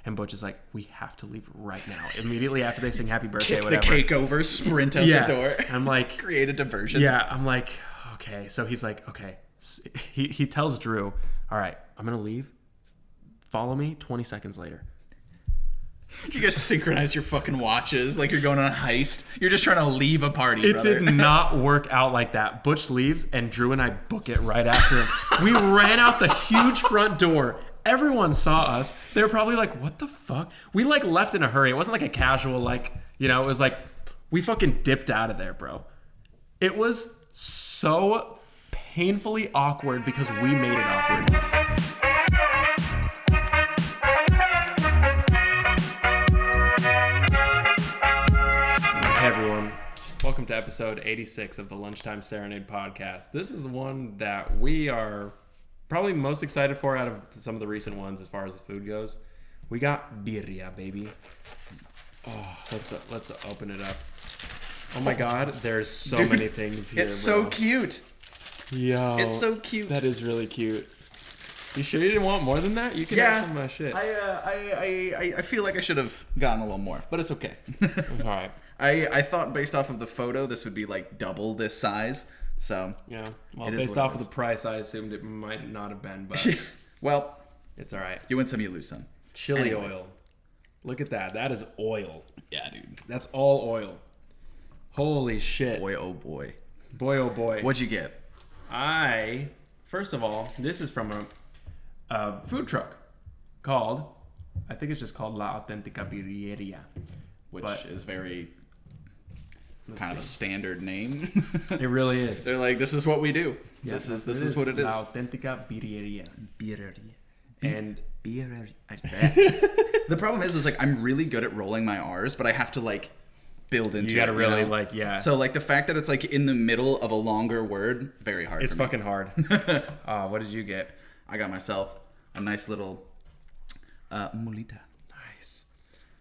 And Butch is like, we have to leave right now. Immediately after they sing happy birthday, kick whatever. the cake over, sprint out the door. I'm like, create a diversion. Yeah, I'm like, okay. So he's like, okay. He tells Drew, all right, I'm going to leave. Follow me 20 seconds later. You guys synchronize your fucking watches like you're going on a heist. You're just trying to leave a party, It brother. did not work out like that. Butch leaves, and Drew and I book it right after him. We ran out the huge front door. Everyone saw us. They were probably like, what the fuck? We like left in a hurry. It wasn't like a casual, like, you know, it was like, we fucking dipped out of there, bro. It was so painfully awkward because we made it awkward. Hey everyone, welcome to episode 86 of the Lunchtime Serenade podcast. This is one that we are probably most excited for out of some of the recent ones as far as the food goes. We got birria, baby. Oh, let's open it up. Oh my god, there's so many things here. It's bro. so cute. Yo, It's so cute. That is really cute. You sure you didn't want more than that? You can have some of my shit. I feel like I should have gotten a little more, but it's okay. All right. I thought based off of the photo, this would be like double this size. So Yeah. Well, it is based what it off of is. the price, I assumed it might not have been, but well, it's all right. you win some, you lose some. Chili Anyways. oil. Look at that. That is oil. Yeah, dude. That's all oil. Holy shit. Boy, oh boy. Boy, oh boy. What'd you get? First of all, this is from a food truck called, I think it's just called La Autentica Birrieria. Which But- is very kind of a standard name. It really is. They're like, this is what we do. Yeah, this that's is what it is. La Autentica Birrieria. Birria. And The problem is like I'm really good at rolling my R's, but I have to like build into it. you gotta really know? like, yeah. So like the fact that it's like in the middle of a longer word, very hard. It's for me. fucking hard. What did you get? I got myself a nice little mulita. Nice.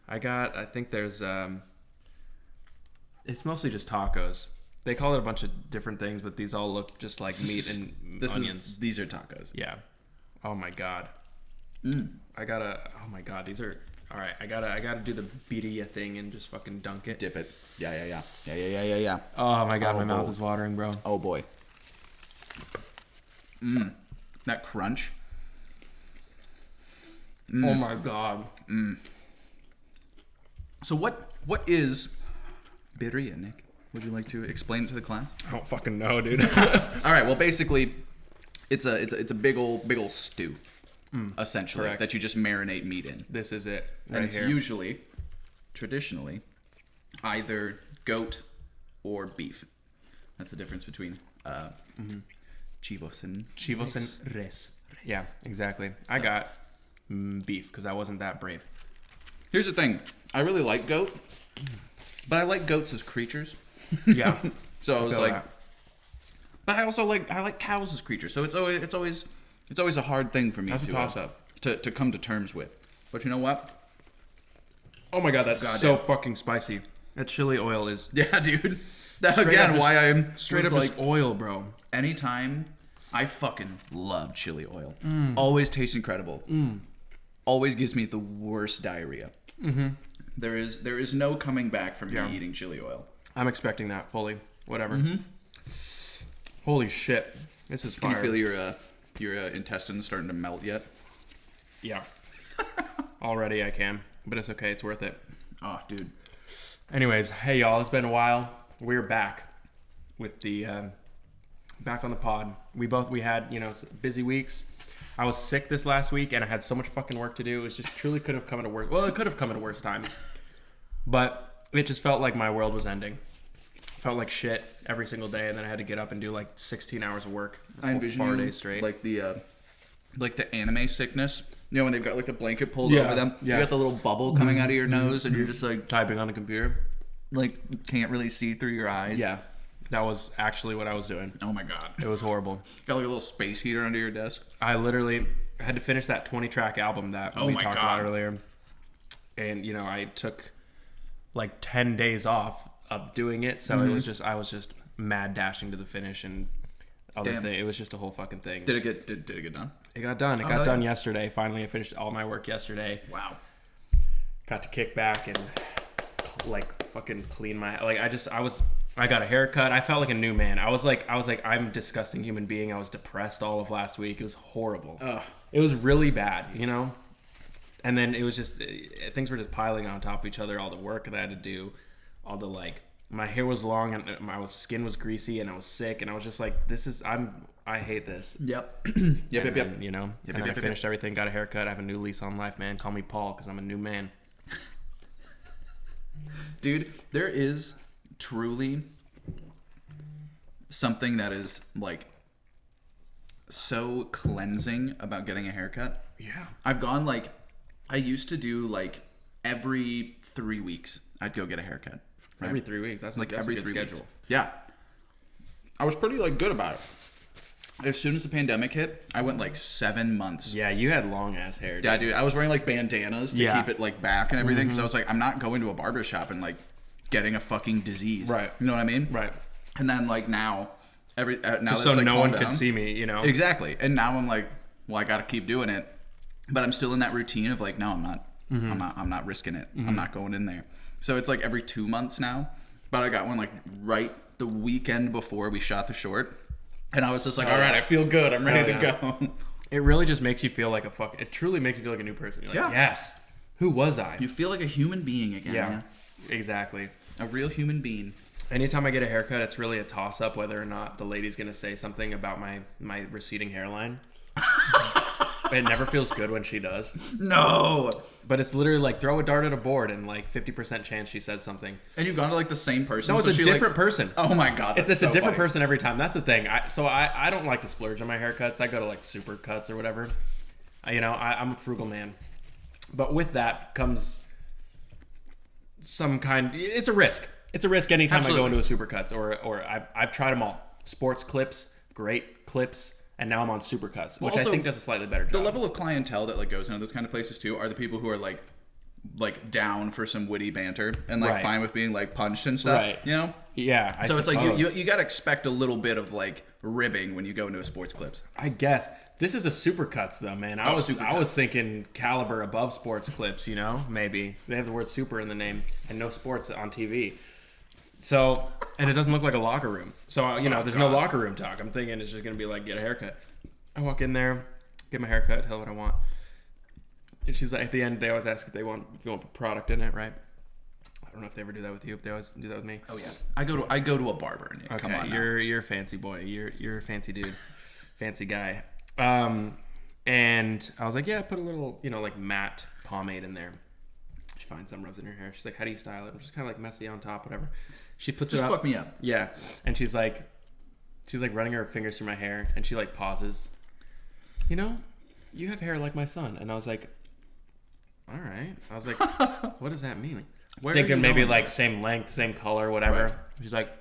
I think there's, it's mostly just tacos. They call it a bunch of different things, but these all look just like meat and onions. These are tacos. Yeah. Oh my god. Oh my god, these are, all right, I gotta do the birria thing and just fucking dunk it. Dip it. Yeah. Oh my god, Oh, my mouth boy. is watering, bro. Oh boy. That crunch. Oh my god. So what is birria, Nick? Would you like to explain it to the class? I don't fucking know, dude. All right. Well, basically, it's a big old stew, essentially, correct. that you just marinate meat in, This is it. and it's usually, traditionally, either goat or beef. That's the difference between chivos and Chivos and res. Yeah, exactly. I got beef because I wasn't that brave. Here's the thing. I really like goat, but I like goats as creatures. Yeah. So I was feel like, that. but I also like cows as creatures. So it's always a hard thing for me That's a to toss-up. to come to terms with. But you know what? Oh my god, that's Goddamn. so fucking spicy. That chili oil is Yeah, dude. That's Straight again up just- why I'm straight up like just oil, bro. anytime I fucking love chili oil. Always tastes incredible. Always gives me the worst diarrhea. Mm-hmm. There is no coming back from me eating chili oil. I'm expecting that fully. Whatever. Holy shit. This is Can fire. you feel your intestines starting to melt yet? Yeah. Already I can. But it's okay. It's worth it. Oh, dude. Anyways, hey y'all. It's been a while. We're back with the... back on the pod. We had, busy weeks. I was sick this last week and I had so much fucking work to do. It just truly couldn't have come at a worse... Well, it could have come at a worse time. But it just felt like my world was ending. Felt like shit every single day, and then I had to get up and do like 16 hours of work I envision 4 you days straight. like the anime sickness. You know when they've got like the blanket pulled Yeah, over them. yeah. You got the little bubble coming out of your nose, and you're just like Typing on a computer. can't really see through your eyes. Yeah. That was actually what I was doing. Oh my god. It was horrible. Got like a little space heater under your desk. I literally had to finish that 20-track album that we my talked God. about earlier. And, I took like 10 days off of doing it. So it was I was just mad dashing to the finish and other Damn. thing. It was just a whole fucking thing. Did it get done? It got done. It got done yesterday. Finally, I finished all my work yesterday. Wow. got to kick back and like fucking clean my I got a haircut. I felt like a new man. I was like I'm a disgusting human being. I was depressed all of last week. It was horrible. Ugh. It was really bad, you know. And then it was just things were just piling on top of each other. All the work that I had to do, all the like. My hair was long and my skin was greasy and I was sick and I was just like, I hate this. Yep. Yep. You know, and then I finished everything, got a haircut. I have a new lease on life, man. Call me Paul because I'm a new man. Dude, there is truly something that is like so cleansing about getting a haircut. Yeah. I've gone like, I used to do like every 3 weeks I'd go get a haircut. Right? Every 3 weeks. That's like that's every a good 3 schedule. weeks. Yeah. I was pretty like good about it. As soon as the pandemic hit, I went like 7 months. Yeah, you had long ass hair. Dude. Yeah, dude. I was wearing like bandanas to keep it like back and everything. So I was like, I'm not going to a barber shop and like getting a fucking disease. Right. You know what I mean? Right. And then like now, now just that so like no one calmed could down, see me, you know. Exactly. And now I'm like, well, I got to keep doing it, but I'm still in that routine of like, no, I'm not. I'm not risking it. I'm not going in there. So it's like every 2 months now. But I got one like right the weekend before we shot the short. And I was just like, all right, I feel good. I'm ready to go. It really just makes you feel like it truly makes you feel like a new person. You're like, yes, who was I? You feel like a human being again. Yeah, man. exactly. A real human being. Anytime I get a haircut, it's really a toss-up whether or not the lady's going to say something about my receding hairline. It never feels good when she does. No. But it's literally like throw a dart at a board and like 50% chance she says something. And you've gone to like the same person. No, it's a different person. Oh my God. It's a different person every time. That's the thing. I don't like to splurge on my haircuts. I go to like super cuts or whatever. I'm a frugal man. But with that comes some kind. It's a risk. It's a risk anytime I go into a supercuts or I've tried them all. Sports clips, great clips. And now I'm on Supercuts, which also, I think does a slightly better job. The level of clientele that like goes into those kind of places too are the people who are like down for some witty banter and like fine with being like punched and stuff. Right. You know? Yeah. I so suppose. It's like you got to expect a little bit of like ribbing when you go into a sports clips. I guess this is a Supercuts though, man. I was thinking caliber above sports clips. You know, maybe they have the word super in the name and no sports on TV. So, and it doesn't look like a locker room. So, there's no locker room talk. I'm thinking it's just going to be like, get a haircut. I walk in there, get my haircut, tell what I want. And she's like, at the end, they always ask if you want product in it, right? I don't know if they ever do that with you, if they always do that with me. Oh, yeah. I go to a barber. And okay, come on you're a fancy boy. You're a fancy dude. Fancy guy. And I was like, yeah, put a little, like matte pomade in there. She finds some, rubs in her hair. She's like, how do you style it? I'm just kind of like messy on top, whatever. She puts it up. Just fuck me up. Yeah. And she's like running her fingers through my hair and she like pauses. You have hair like my son. And I was like, all right. I was like, what does that mean? Thinking maybe like same length, same color, whatever. Right. She's like,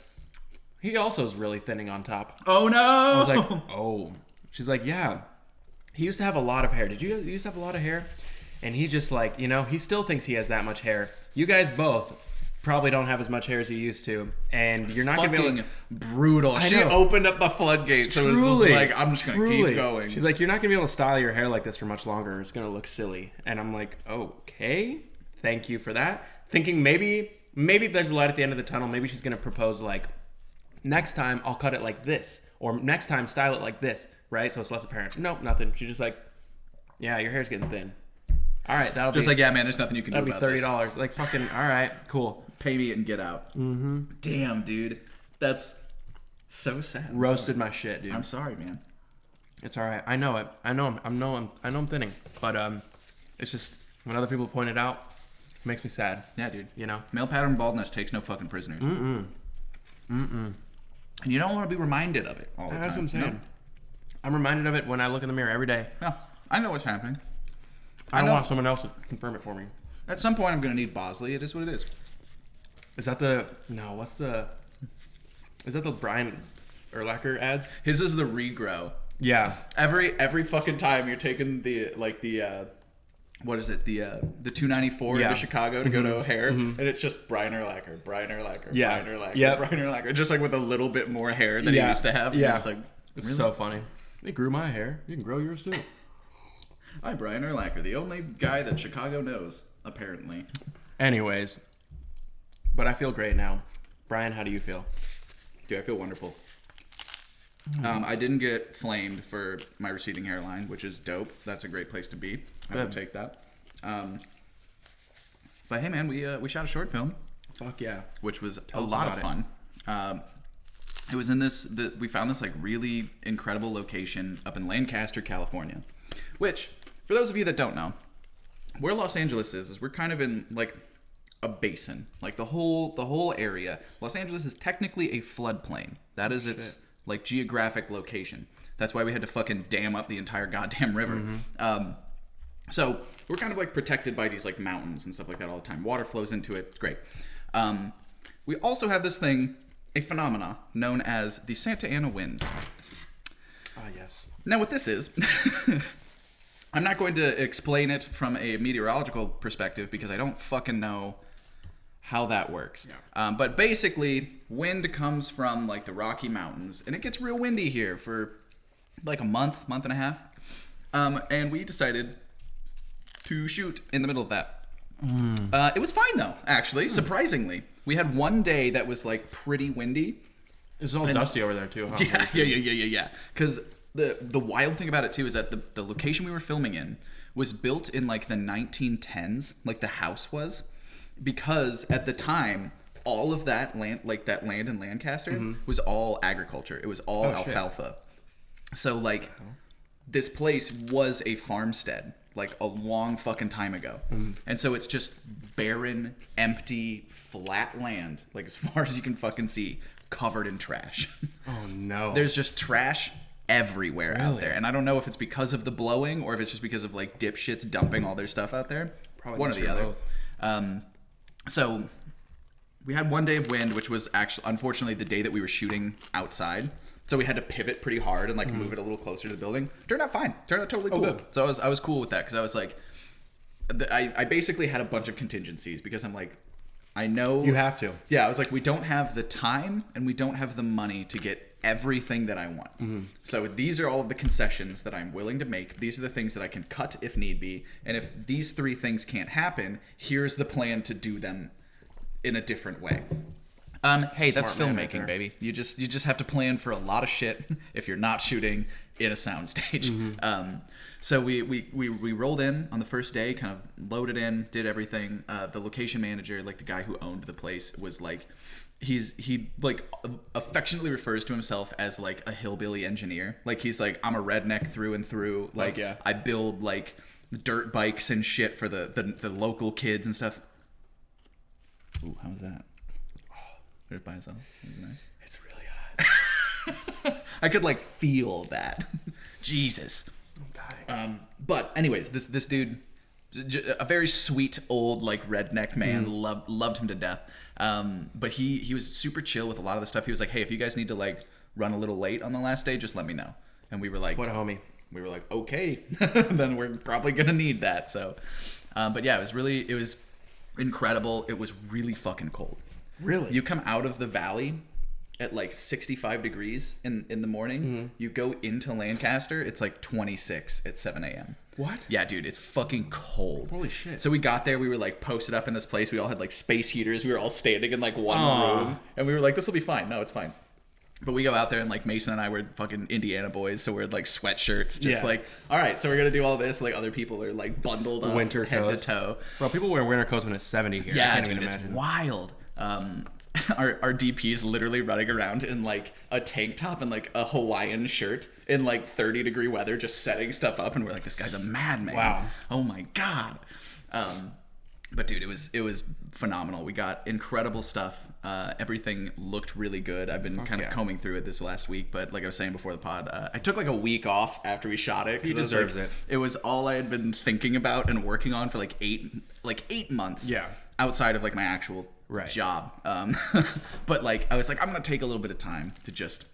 he also is really thinning on top. Oh no. I was like, oh. She's like, yeah. He used to have a lot of hair. Did you used to have a lot of hair? And he just like, he still thinks he has that much hair. You guys both probably don't have as much hair as you used to. And you're not going to be able to... brutal. She opened up the floodgates. So it was just like, I'm just going to keep going. She's like, you're not going to be able to style your hair like this for much longer. It's going to look silly. And I'm like, okay. Thank you for that. Thinking maybe there's a light at the end of the tunnel. Maybe she's going to propose like, next time I'll cut it like this. Or next time style it like this. Right? So it's less apparent. Nope, nothing. She's just like, yeah, your hair's getting thin. All right, that'll just be... Just like, yeah, man, there's nothing you can do about this. That'll be $30. Like, fucking, all right, cool. Pay me and get out. Mm-hmm. Damn, dude. That's so sad. Roasted my shit, dude. I'm sorry, man. It's all right. I know it. I know I'm thinning. But it's just, when other people point it out, it makes me sad. Yeah, dude. You know? Male pattern baldness takes no fucking prisoners. And you don't want to be reminded of it all the time. That's what I'm saying. No. I'm reminded of it when I look in the mirror every day. No, I know what's happening. I don't want someone else to confirm it for me. At some point, I'm going to need Bosley. It is what it is. Is that the... No, what's the... Is that the Brian Urlacher ads? His is the regrow. Yeah. Every fucking time you're taking what is it? The 294 into Chicago to go to O'Hare, and it's just Brian Urlacher, Brian Urlacher, yeah. Brian Urlacher, yep. Brian Urlacher. Just like with a little bit more hair than he used to have. Yeah. It's like, really? It's so funny. They grew my hair. You can grow yours too. Hi, Brian Urlacher, the only guy that Chicago knows. apparently. Anyways, but I feel great now. Brian, how do you feel? Dude, I feel wonderful. I didn't get flamed for my receding hairline, which is dope. That's a great place to be. I will take that. But hey, man, we shot a short film. Fuck yeah. Which was a lot of fun. It was in we found this like really incredible location up in Lancaster, California. Which, for those of you that don't know, where Los Angeles is we're kind of in like a basin. Like the whole area. Los Angeles is technically a floodplain. That is its like geographic location. That's why we had to fucking dam up the entire goddamn river. So we're kind of like protected by these like mountains and stuff like that all the time. Water flows into it. It's great. We also have this thing, a phenomena known as the Santa Ana winds. Ah, yes. Now what this is, I'm not going to explain it from a meteorological perspective because I don't fucking know how that works. Yeah. But basically, wind comes from like the Rocky Mountains, and it gets real windy here for like a month and a half. And we decided to shoot in the middle of that. It was fine though, actually, surprisingly. We had one day that was like pretty windy. It's all dusty over there too, huh? Yeah. Because the wild thing about it too is that the location we were filming in was built in like the 1910s, like the house was, because at the time all of that land, like that land in Lancaster, was all agriculture. It was all alfalfa. So like this place was a farmstead like a long fucking time ago. And so it's just barren, empty, flat land, like as far as you can fucking see, covered in trash. Oh no. There's just trash everywhere out there. And I don't know if it's because of the blowing or if it's just because of like dipshits dumping all their stuff out there. Probably one or the other. So we had one day of wind, which was actually unfortunately the day that we were shooting outside. So we had to pivot pretty hard and like move it a little closer to the building. Turned out fine. Turned out totally cool. Good. So I was cool with that because I was like, I basically had a bunch of contingencies because I'm like, I know you have to. Yeah, I was like, we don't have the time and we don't have the money to get everything that I want. So these are all of the concessions that I'm willing to make. These are the things that I can cut if need be. And if these three things can't happen, here's the plan to do them in a different way. Hey, that's filmmaking, baby. You just have to plan for a lot of shit if you're not shooting in a soundstage. So we rolled in on the first day, kind of loaded in, did everything. The location manager, like the guy who owned the place, was like, he like affectionately refers to himself as like a hillbilly engineer. Like he's like, I'm a redneck through and through. Like I build like dirt bikes and shit for the local kids and stuff. Ooh, how was that? It by itself. Nice. It's really hot. I could like feel that. Jesus. I'm dying. But anyways, this dude, a very sweet old like redneck man, loved him to death. But he was super chill with a lot of the stuff. He was like, hey, if you guys need to like run a little late on the last day, just let me know. And we were like, what a homie. We were like, okay, then we're probably gonna need that. So, but yeah, it was incredible. It was really fucking cold. Really? You come out of the valley at like 65 degrees in the morning. You go into Lancaster, it's like 26 at 7 a.m. What? Yeah, dude, it's fucking cold. Holy shit. So we got there, we were like posted up in this place. We all had like space heaters. We were all standing in like one room. And we were like, this will be fine. No, it's fine. But we go out there and like Mason and I were fucking Indiana boys, so we're like sweatshirts, just like, all right, so we're gonna do all this. Like other people are like bundled up, winter head coats. to toe. Bro, people wear winter coats when it's 70 here. Yeah, I can't dude, even it's imagine. wild. Our DP is literally running around in like a tank top and like a Hawaiian shirt in like 30-degree weather, just setting stuff up, and we're like, this guy's a madman. Wow. Oh my god. But dude, it was phenomenal. We got incredible stuff. Everything looked really good. I've been kind of combing through it this last week, but like I was saying before the pod, I took like a week off after we shot it. He deserves like, it. It was all I had been thinking about and working on for like eight months. Yeah. Outside of like my actual job. But like I was like, I'm gonna take a little bit of time to just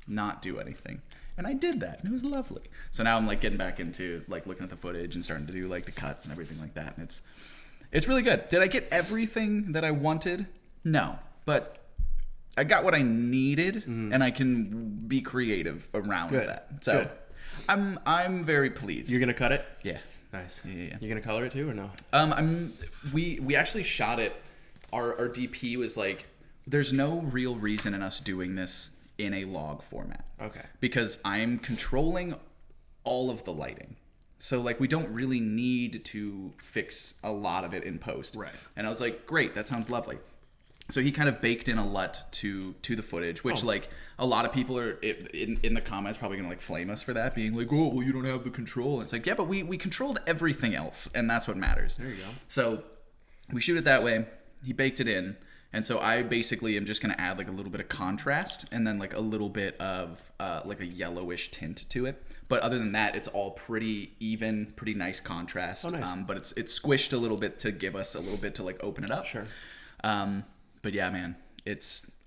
not do anything. And I did that, and it was lovely. So now I'm like getting back into like looking at the footage and starting to do like the cuts and everything like that. And it's really good. Did I get everything that I wanted? No, but I got what I needed, and I can be creative around that. So I'm very pleased. You're gonna cut it? Yeah. Nice. Yeah. You gonna color it too or no? We actually shot it. Our DP was like, there's no real reason in us doing this in a log format. Okay. Because I'm controlling all of the lighting. So like we don't really need to fix a lot of it in post. Right. And I was like, great, that sounds lovely. So he kind of baked in a LUT to the footage, which like a lot of people are in the comments probably gonna like flame us for that, being like, oh well, you don't have the control. And it's like, yeah, but we controlled everything else, and that's what matters. There you go. So we shoot it that way. He baked it in, and so I basically am just gonna add like a little bit of contrast and then like a little bit of like a yellowish tint to it. But other than that, it's all pretty even, pretty nice contrast. Oh, nice. But it's squished a little bit to give us a little bit to like open it up. Sure. But yeah, man, I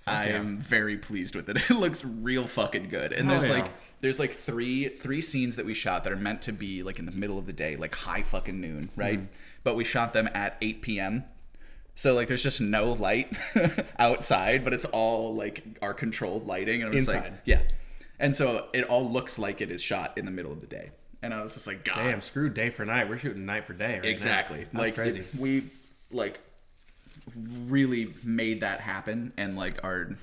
yeah. am very pleased with it. It looks real fucking good. And there's like three scenes that we shot that are meant to be like in the middle of the day, like high fucking noon, right? Mm-hmm. But we shot them at 8 p.m. So like there's just no light outside, but it's all like our controlled lighting. And I was inside. like, yeah. And so it all looks like it is shot in the middle of the day. And I was just like, God. Damn, screw day for night. We're shooting night for day right exactly. now. That's like crazy. We like really made that happen, and like our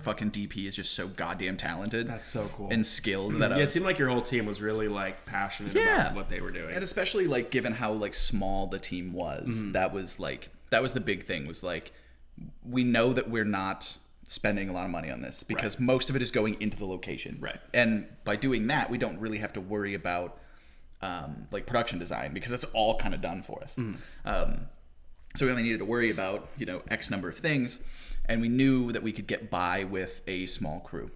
fucking DP is just so goddamn talented. That's so cool and skilled. That it seemed like your whole team was really like passionate about what they were doing, and especially like given how like small the team was, that was the big thing. Was like we know that we're not spending a lot of money on this because most of it is going into the location, right? And by doing that, we don't really have to worry about like production design because it's all kind of done for us. So we only needed to worry about, X number of things, and we knew that we could get by with a small crew.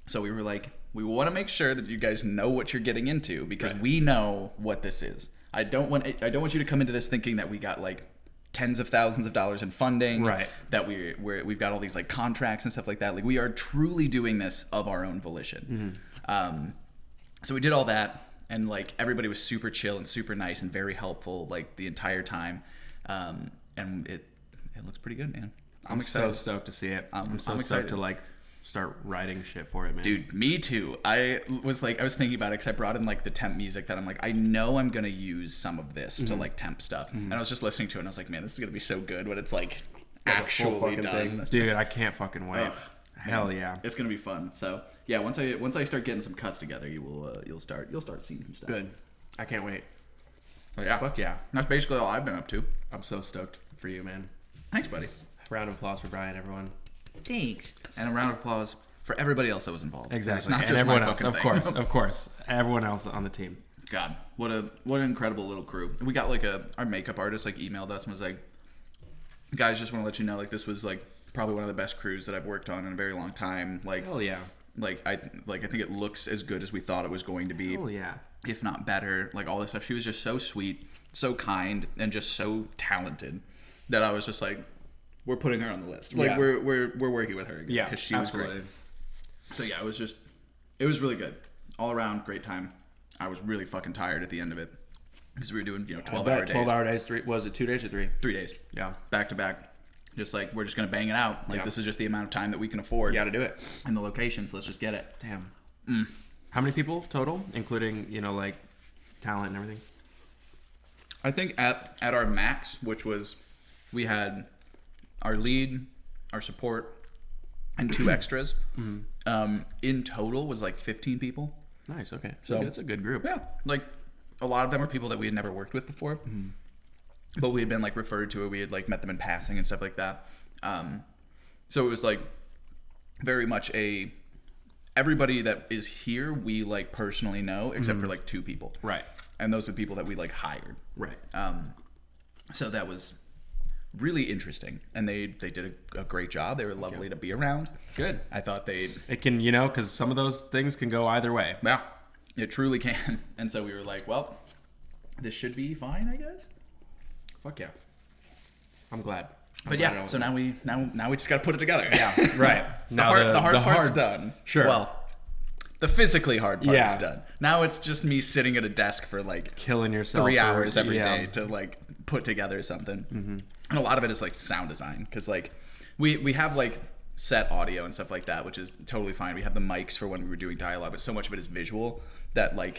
So we were like, we want to make sure that you guys know what you're getting into because we know what this is. I don't want you to come into this thinking that we got like tens of thousands of dollars in funding, right? That we've got all these like contracts and stuff like that. Like we are truly doing this of our own volition. So we did all that, and like everybody was super chill and super nice and very helpful like the entire time. And it looks pretty good, man. I'm excited. So stoked to see it. I'm so stoked to like start writing shit for it, man. Dude, me too. I was thinking about it because I brought in like the temp music that I'm like, I know I'm gonna use some of this to like temp stuff. And I was just listening to it and I was like, man, this is gonna be so good when it's like actually done. Thing. Dude, I can't fucking wait. Hell yeah. It's gonna be fun. So yeah, once I start getting some cuts together, you'll start seeing some stuff. Good. I can't wait. Oh, yeah. Fuck yeah. That's basically all I've been up to. I'm so stoked for you, man. Thanks, buddy. Round of applause for Brian, everyone. Thanks. And a round of applause for everybody else that was involved. Exactly. It's not and just everyone my else, fucking of thing. course. Everyone else on the team. God, what an incredible little crew. We got like our makeup artist like emailed us and was like, guys, just want to let you know like this was like probably one of the best crews that I've worked on in a very long time. Like, hell yeah. I think it looks as good as we thought it was going to be. Hell yeah. If not better, like all this stuff. She was just so sweet, so kind, and just so talented that I was just like, we're putting her on the list. Like we're working with her again. Yeah, because she was great. So yeah, it was really good. All around, great time. I was really fucking tired at the end of it because we were doing 12-hour days. 12-hour days. Was it 2 days or 3? 3 days. Yeah. Back to back. Just like we're just gonna bang it out. Like this is just the amount of time that we can afford. You got to do it. And the location, so let's just get it. Damn. How many people total, including like talent and everything? I think at our max, which was we had our lead, our support, and 2 extras. In total was like 15 people. Nice. Okay. So that's a good group. Yeah. Like a lot of them were people that we had never worked with before. But we had been like referred to, or we had like met them in passing and stuff like that. So it was like very much everybody that is here we like personally know except for like 2 people. Right. And those were people that we like hired. Right. So that was really interesting, and they did a great job. They were lovely to be around. Good. I thought it can because some of those things can go either way. Yeah, it truly can. And so we were like, well, this should be fine, I guess. Fuck yeah. I'm glad. But yeah, so now we just got to put it together. Yeah, right. Now the hard part's done. Sure. Well, the physically hard part is done. Now it's just me sitting at a desk for like killing yourself 3 hours every day to like put together something. And a lot of it is like sound design because like we have like set audio and stuff like that, which is totally fine. We have the mics for when we were doing dialogue, but so much of it is visual that like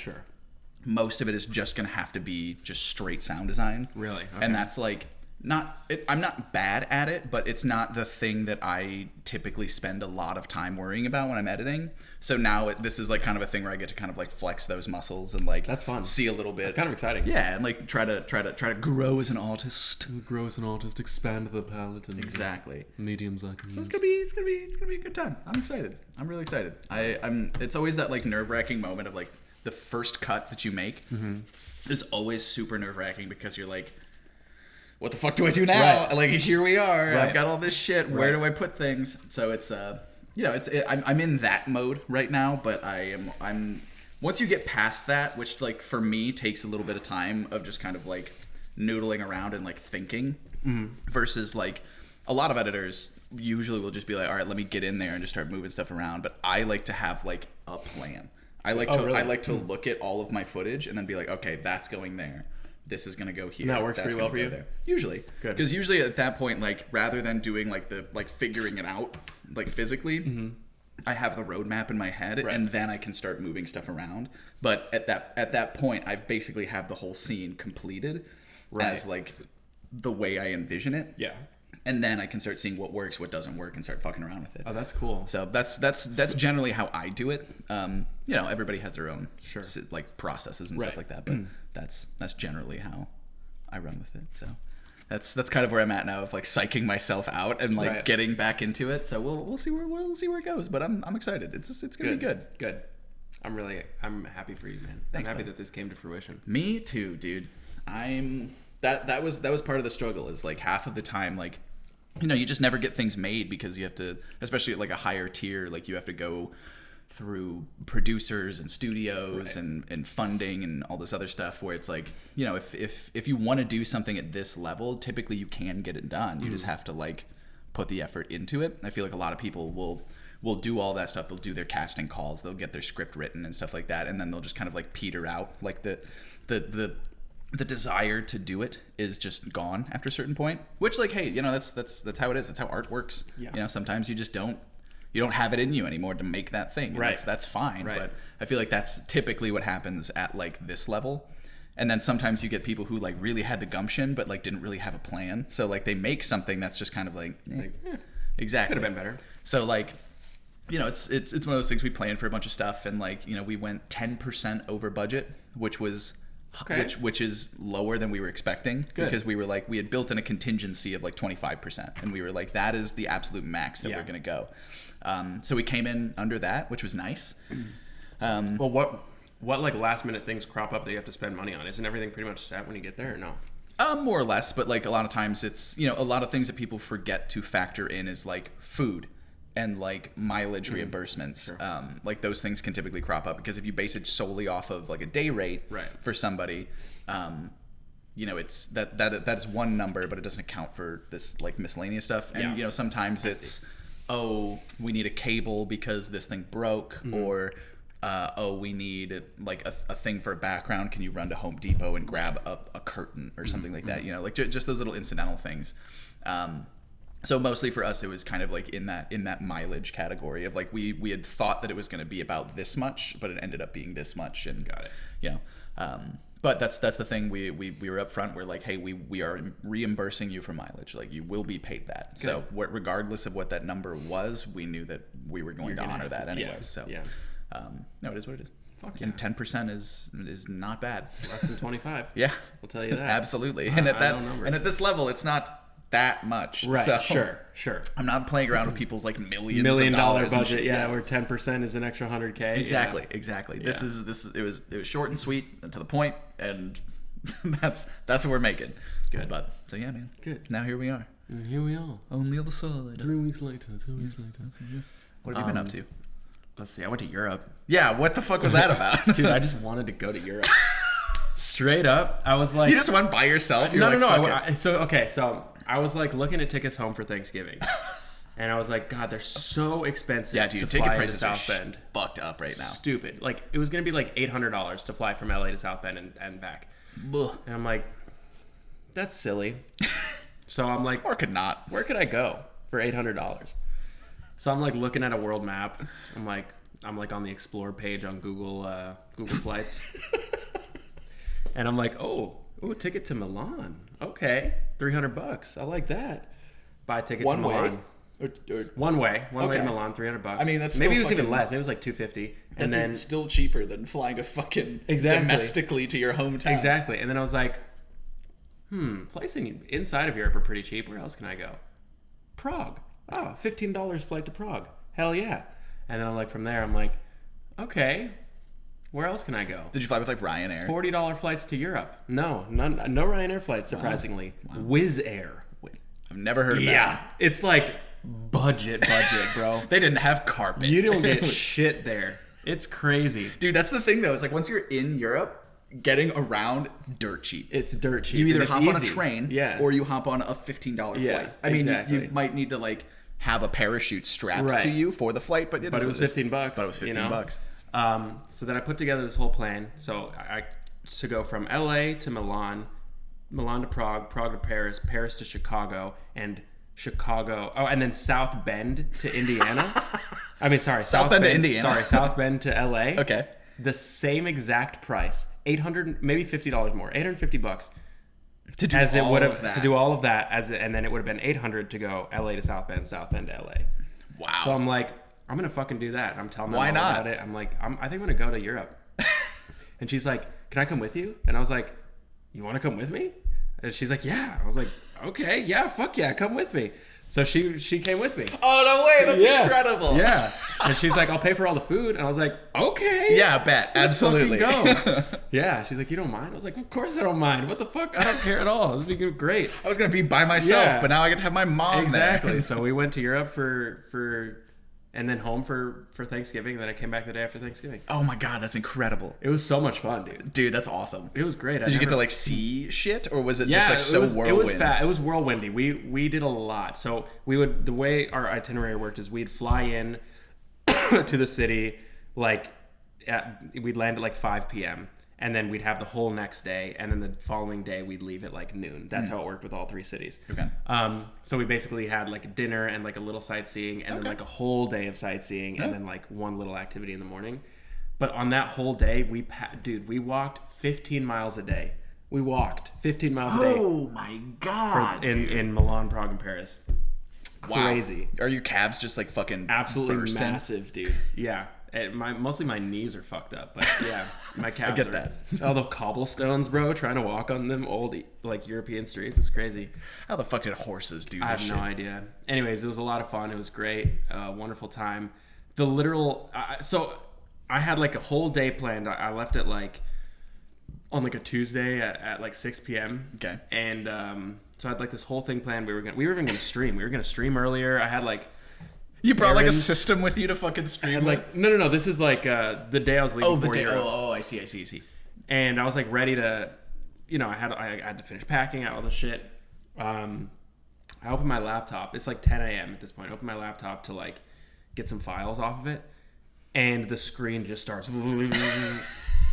most of it is just going to have to be just straight sound design. Really? Okay. And that's like, I'm not bad at it, but it's not the thing that I typically spend a lot of time worrying about when I'm editing. So now this is like kind of a thing where I get to kind of like flex those muscles and like that's fun. See a little bit. It's kind of exciting. Yeah, and like try to grow as an artist. Grow as an artist, expand the palette and exactly mediums I can use. So it's gonna be a good time. I'm excited. I'm really excited. I'm. It's always that like nerve-wracking moment of like the first cut that you make is always super nerve-wracking because you're like, what the fuck do I do now? Right. Like here we are. Right. I've got all this shit. Where do I put things? So it's I'm in that mode right now, but I'm once you get past that, which like for me takes a little bit of time of just kind of like noodling around and like thinking versus like a lot of editors usually will just be like, all right, let me get in there and just start moving stuff around. But I like to have like a plan. I like to look at all of my footage and then be like, okay, that's going there. This is going to go here. And that works pretty well for you? There. Usually. Good. Because usually at that point, like, rather than doing, like, the like figuring it out, like, physically, I have the roadmap in my head, and then I can start moving stuff around. But at that point, I basically have the whole scene completed as, like, the way I envision it. Yeah. And then I can start seeing what works, what doesn't work, and start fucking around with it. Oh, that's cool. So that's generally how I do it. You know, everybody has their own like processes and stuff like that, but that's generally how I run with it. So that's kind of where I'm at now, of like psyching myself out and like getting back into it. So we'll see where it goes, but I'm excited. It's gonna be good. Good. I'm happy for you, man. Thanks, I'm happy buddy. that this came to fruition. Me too, dude. That was part of the struggle, is like half of the time, like, you know, you just never get things made because you have to, especially at like a higher tier, like you have to go through producers and studios and funding and all this other stuff, where it's like, you know, if you want to do something at this level, typically you can get it done. You just have to like put the effort into it. I feel like a lot of people will do all that stuff. They'll do their casting calls, they'll get their script written and stuff like that, and then they'll just kind of like peter out. Like the desire to do it is just gone after a certain point, which, like, hey, you know, that's how it is. That's how art works. Yeah. You know, sometimes you just don't have it in you anymore to make that thing. Right. That's fine. Right. But I feel like that's typically what happens at like this level. And then sometimes you get people who like really had the gumption, but like didn't really have a plan. So like they make something that's just kind of like, exactly. Could have been better. So like, you know, it's one of those things. We planned for a bunch of stuff, and like, you know, we went 10% over budget, which was which is lower than we were expecting. Good. Because we were like, we had built in a contingency of like 25%, and we were like, that is the absolute max that we're gonna go. So we came in under that, which was nice. Well, what like last minute things crop up that you have to spend money on? Isn't everything pretty much set when you get there, or no? More or less, but like a lot of times it's, you know, a lot of things that people forget to factor in is like food and like mileage reimbursements. Sure. Like those things can typically crop up, because if you base it solely off of like a day rate for somebody, you know, it's that's one number, but it doesn't account for this like miscellaneous stuff. And you know, sometimes it's, oh, we need a cable because this thing broke, or oh, we need like a thing for a background. Can you run to Home Depot and grab a curtain or something like that? You know, like just those little incidental things. So mostly for us, it was kind of like in that mileage category of like, we had thought that it was going to be about this much, but it ended up being this much. And got it. You know, but that's the thing. We were up front. We're like, hey, we are reimbursing you for mileage. Like, you will be paid that. Good. So regardless of what that number was, we knew that we were going to honor that anyway. Yeah. So no, it is what it is. Fuck and 10% is not bad. It's less than 25. Yeah, I'll tell you that. Absolutely. And at this level, it's not that much. Right. So Sure. I'm not playing around with people's like $1 million budget. Yeah, where 10% is an extra $100K. Exactly. Yeah. This is it was short and sweet and to the point, and that's what we're making. Good. But so yeah, man. Good. Now here we are. And here we are. On the other side. 2 weeks later. What have you been up to? Let's see. I went to Europe. Yeah. What the fuck was that about? Dude, I just wanted to go to Europe. Straight up, I was like, you just went by yourself. No. So I was like looking at tickets home for Thanksgiving, and I was like, God, they're so expensive. Yeah, dude, to ticket fly prices to South Bend. Fucked up right now. Stupid. Like, it was gonna be like $800 to fly from LA to South Bend and back. Ugh. And I'm like, that's silly. So I'm like, or could not. Where could I go for $800? So I'm like looking at a world map. I'm like on the Explore page on Google Flights. And I'm like, oh, ticket to Milan. Okay, $300. I like that. Buy a ticket to Milan. One way to Milan, $300. I mean, that's maybe still it was even less. Maybe it was like $250. And then still cheaper than flying to fucking domestically to your hometown. Exactly. And then I was like, flights inside of Europe are pretty cheap. Where else can I go? Prague. Oh, $15 flight to Prague. Hell yeah. And then I'm like, from there, I'm like, okay, where else can I go? Did you fly with like Ryanair? $40 flights to Europe. No Ryanair flights, surprisingly. Wow. Wizz Air. I've never heard of that. Yeah. It's like budget, bro. They didn't have carpet. You don't get shit there. It's crazy. Dude, that's the thing though. It's like once you're in Europe, getting around dirt cheap. It's dirt cheap. You either hop on a train or you hop on a $15 flight. I mean, you might need to like have a parachute strapped to you for the flight, but it was $15. But it was $15. So then I put together this whole plan. So I to go from LA to Milan, Milan to Prague, Prague to Paris, Paris to Chicago, and Chicago. Oh, and then South Bend to Indiana. I mean, sorry, South Bend to Indiana. Sorry, South Bend to LA. Okay. The same exact price, $800, maybe $50 more, $850 to do as all it would have to do all of that and then it would have been $800 to go LA to South Bend to LA. Wow. So I'm like, I'm gonna fucking do that. I'm telling them all not? about it. I'm like, I think I'm gonna go to Europe. And she's like, can I come with you? And I was like, you want to come with me? And she's like, yeah. I was like, okay, yeah, fuck yeah, come with me. So she came with me. Oh, no way. That's incredible. Yeah. And she's like, I'll pay for all the food. And I was like, okay. Yeah, bet. Absolutely. Go. Yeah. She's like, you don't mind? I was like, of course I don't mind. What the fuck? I don't care at all. This would be great. I was going to be by myself, but now I get to have my mom exactly. there. So we went to Europe for and then home for Thanksgiving. And then I came back the day after Thanksgiving. Oh my God, that's incredible. It was so much fun, dude. Dude, that's awesome. It was great. Did you get to like see shit, or was it just like so whirlwind? It was It was whirlwindy. We did a lot. So the way our itinerary worked is we'd fly in to the city, like we'd land at like 5 p.m. and then we'd have the whole next day, and then the following day we'd leave at like noon. That's how it worked with all three cities. Okay. So we basically had like a dinner and like a little sightseeing, and then like a whole day of sightseeing, and then like one little activity in the morning. But on that whole day, we walked 15 miles a day. We walked 15 miles a day. Oh my God! In Milan, Prague, and Paris. Crazy. Wow. Are your calves just like fucking absolutely bursting? Massive, dude? Yeah. Mostly my knees are fucked up, but yeah, my calves. I get that. All the cobblestones, bro. Trying to walk on them old like European streets. It's crazy. How the fuck did horses do this? I have no idea. Anyways, it was a lot of fun. It was great. Wonderful time. The literal. So I had like a whole day planned. I left it like on like a Tuesday at like 6 p.m. Okay. And so I had like this whole thing planned. We were even gonna stream. We were gonna stream earlier. I had like. You brought like a system with you to fucking stream. Like no. This is like the day I was leaving. Oh, the day. Oh, I see. And I was like ready to, I had to finish packing out all the shit. I opened my laptop. It's like 10 a.m. at this point. I opened my laptop to like get some files off of it, and the screen just starts. And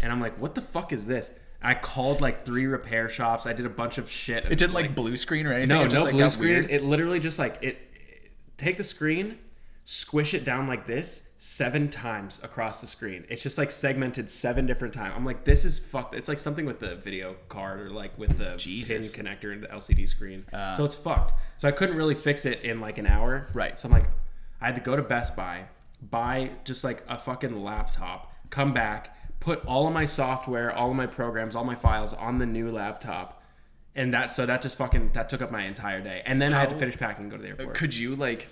I'm like, what the fuck is this? I called like 3 repair shops. I did a bunch of shit. It didn't like blue screen or anything. No, it just, like, blue screen. It literally just like take the screen. Squish it down like this 7 times across the screen. It's just like segmented 7 different times. I'm like, this is fucked. It's like something with the video card or like with the pin connector and the LCD screen. So it's fucked. So I couldn't really fix it in like an hour. Right. So I'm like, I had to go to Best Buy, buy just like a fucking laptop, come back, put all of my software, all of my programs, all my files on the new laptop. And that took up my entire day. And then I had to finish packing and go to the airport. Could you like...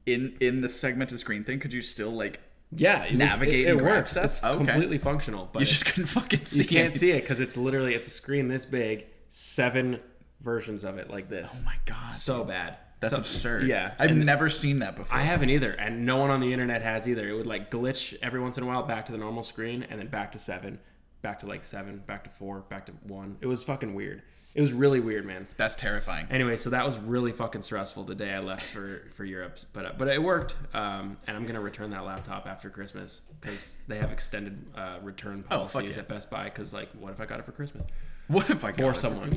In the segmented screen thing, could you still like navigate and grab works. stuff? It's completely functional, but you just couldn't fucking see. You can't see it because it's a screen this big, 7 versions of it like this. Oh my God, so bad. That's absurd. Yeah, I've never seen that before. I haven't either, and no one on the internet has either. It would like glitch every once in a while back to the normal screen, and then back to 7, back to like 7, back to 4, back to 1. It was fucking weird. It was really weird, man. That's terrifying. Anyway, so that was really fucking stressful the day I left for Europe, but it worked. And I'm gonna return that laptop after Christmas because they have extended return policies at Best Buy. Because like, what if I got it for Christmas? What if I got it for someone?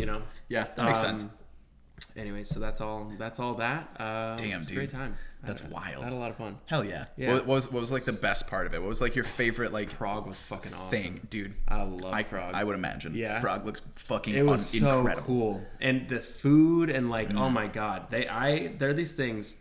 Yeah, that makes sense. Anyways, so that's all that. Damn, it's dude. A great time. That's wild. I had a lot of fun. Hell yeah. Yeah. What was like the best part of it? What was like your favorite like Prague was fucking awesome. thing, dude? I love Prague. I would imagine. Yeah. Prague looks fucking It was so incredible. cool, and the food and like, oh my god, they're these things.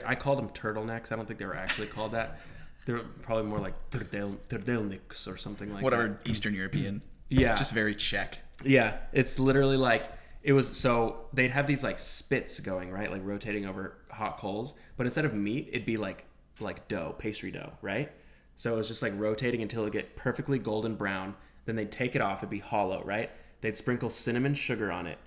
I called them turtlenecks. I don't think they were actually called that. They're probably more like turtelniks or something like Whatever, that. Eastern European. Yeah, Just very Czech. yeah. It's literally like it was. So they'd have these like spits going, right, like rotating over hot coals. But instead of meat, it'd be like dough, pastry dough, right? So it was just like rotating until it would get perfectly golden brown. Then they'd take it off. It'd be hollow, right? They'd sprinkle cinnamon sugar on it,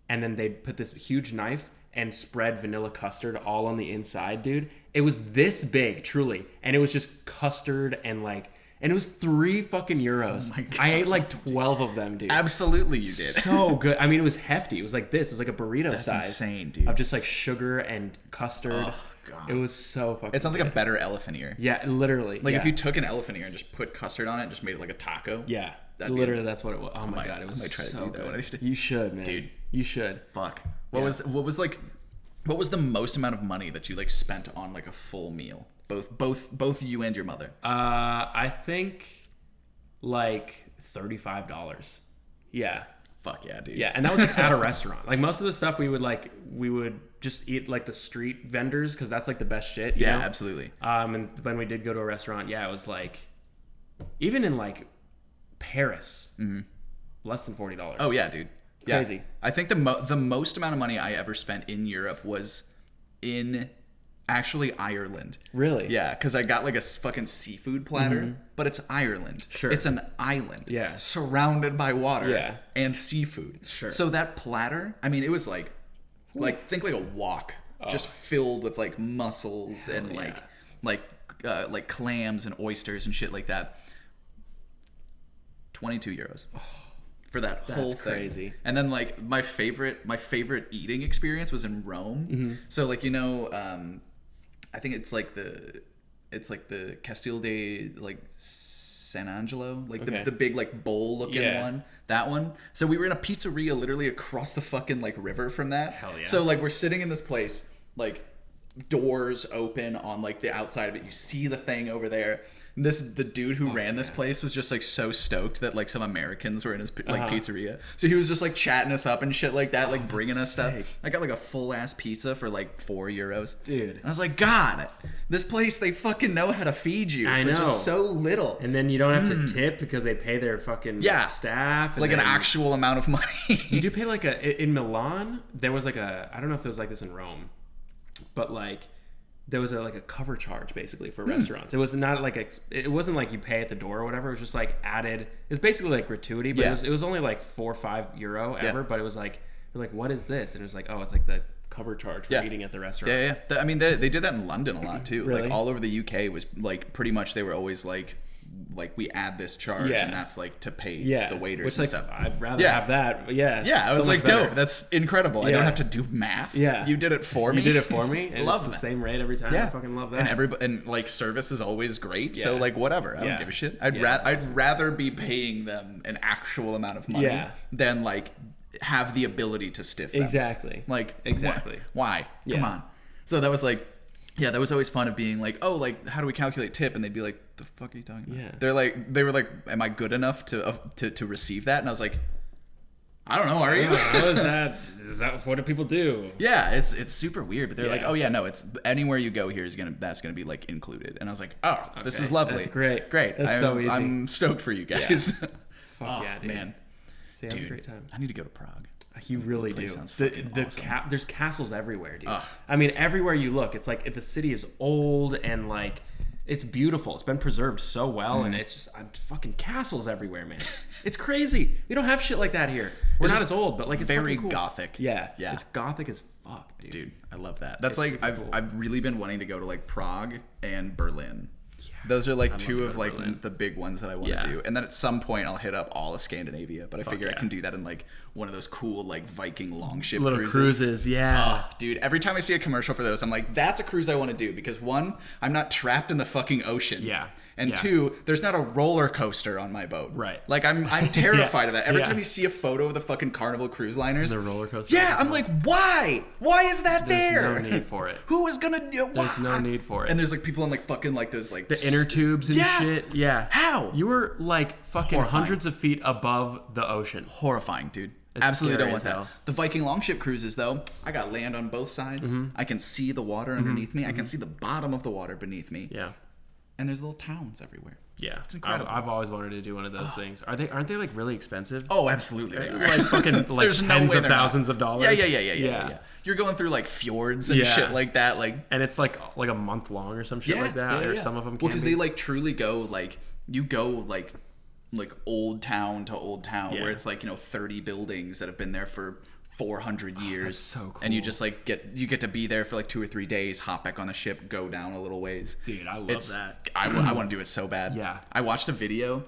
and then they'd put this huge knife and spread vanilla custard all on the inside, dude. It was this big, truly, and it was just custard and like, and it was €3 fucking. Oh my God, I ate like 12 of them, dude. Absolutely, you did. So good. I mean, it was hefty. It was like this. It was like a burrito That's size. insane, dude. Of just like sugar and custard. Oh, God. It was so fucking. It sounds like good. a better elephant ear. Yeah, literally. Like yeah. if you took an elephant ear and just put custard on it and just made it like a taco. Yeah. That'd be- Literally, that's what it was. Oh my might- god, it was I might try to so do that good. one of these days. You should, man. Dude. You should. Fuck. Yeah. What was the most amount of money that you like spent on like a full meal? Both you and your mother. I think like $35. Yeah. Fuck yeah, dude. Yeah, and that was like at a restaurant. Like most of the stuff we would just eat like the street vendors because that's like the best shit. You Yeah, know? absolutely. And when we did go to a restaurant, yeah, it was like, even in like Paris, less than $40. Oh yeah, dude. Yeah. Crazy. I think the most amount of money I ever spent in Europe was in actually Ireland. Really? Yeah, because I got like a fucking seafood platter, but it's Ireland. Sure. It's an island. Yeah. Surrounded by water. Yeah. And seafood. Sure. So that platter, I mean, it was like think like a wok, just filled with like mussels and yeah. like clams and oysters and shit like that. 22 euros. For that whole thing. crazy. And then like my favorite eating experience was in Rome. So like I think it's like the Castel de like San Angelo, like Okay. the big like bowl looking Yeah. one. That one. So we were in a pizzeria literally across the fucking like river from that. Hell yeah. So like we're sitting in this place, like doors open on like the outside of it. You see the thing over there. The dude who ran this place was just like so stoked that like some Americans were in his like pizzeria. So he was just like chatting us up and shit like that, like bringing us sick. stuff. I got like a full ass pizza for like €4. Dude. And I was like, God, this place, they fucking know how to feed you I for know. just so little. And then you don't have to tip because they pay their fucking staff. And like an then actual amount of money. You do pay like in Milan, there was like I don't know if it was like this in Rome, but like there was like a cover charge basically for restaurants. It was not like it wasn't like you pay at the door or whatever. It was just like added. It's basically like gratuity, but it was only like €4 or €5 ever. But it was like you're like, what is this? And it was like, oh, it's like the cover charge for eating at the restaurant. Yeah. I mean, they did that in London a lot too. Really? Like all over the UK was like pretty much they were always like we add this charge and that's like to pay the waiters which, and like, stuff. I'd rather have that. But yeah, Yeah, I so was much like, better. dope. That's incredible. I don't have to do math. Yeah. You did it for me. You did it for me. And Love it's the that. same rate every time. Yeah. I fucking love that. And everybody and like service is always great. So Yeah. like whatever. I don't Yeah. give a shit. I'd Yeah, rather be paying them an actual amount of money than like have the ability to stiff them. Exactly. Like Exactly. Why? Come on. So that was like, yeah, that was always fun of being like, oh, like how do we calculate tip? And they'd be like, the fuck are you talking about? Yeah. They were like, am I good enough to receive that? And I was like, I don't know. Are you? How is that? Is that what do people do? Yeah, it's super weird, but they're like, Yeah. oh yeah, no, it's anywhere you go here that's gonna be like included. And I was like, oh, this Okay. is lovely. That's great. Great. That's so easy. I'm stoked for you guys. Fuck yeah, dude. Man, See, that was a great time. I need to go to Prague. You really do. sounds fucking awesome. There's castles everywhere, dude. Ugh. I mean, everywhere you look, it's like the city is old and like it's beautiful. It's been preserved so well, and it's just fucking castles everywhere, man. It's crazy. We don't have shit like that here. We're not as old, but like it's very fucking cool. gothic. Yeah, Yeah. It's gothic as fuck, dude. Dude, I love that. That's It's like super cool. I've really been wanting to go to like Prague and Berlin. Those are like two to of go to like Berlin. the big ones that I want to do. And then at some point I'll hit up all of Scandinavia, but I figure I yeah. can do that in like one of those cool like Viking longship little cruises. Yeah. Oh, dude, every time I see a commercial for those, I'm like, that's a cruise I want to do because one, I'm not trapped in the fucking ocean. Yeah. And two, there's not a roller coaster on my boat. Right. Like I'm terrified of that. Every Yeah. time you see a photo of the fucking Carnival Cruise Liners, The roller coaster. yeah, I'm like, why? Why is that there? There's no need for it. Who is gonna do? There's no need for it. And there's like people on like fucking like those like the inner tubes and Yeah. shit. Yeah. How? You were like fucking Horrifying. hundreds of feet above the ocean. Horrifying, dude. It's Absolutely scary don't want as that. hell. The Viking longship cruises, though, I got land on both sides. I can see the water underneath me. I can see the bottom of the water beneath me. Yeah. And there's little towns everywhere. Yeah. It's incredible. I've always wanted to do one of those things. Aren't they like really expensive? Oh, absolutely. They are. Like fucking like There's no tens way of they're not. thousands of dollars. Yeah. You're going through like fjords and Yeah. shit like that. Like, And it's like a month long or some shit like that. Or some of them can because be. they like truly go like, you go like old town to old town Yeah. where it's like, 30 buildings that have been there for 400 years. that's so cool. And you just like get to be there for like 2 or 3 days, hop back on the ship, go down a little ways. Dude, I love that. I want to do it so bad. Yeah. I watched a video.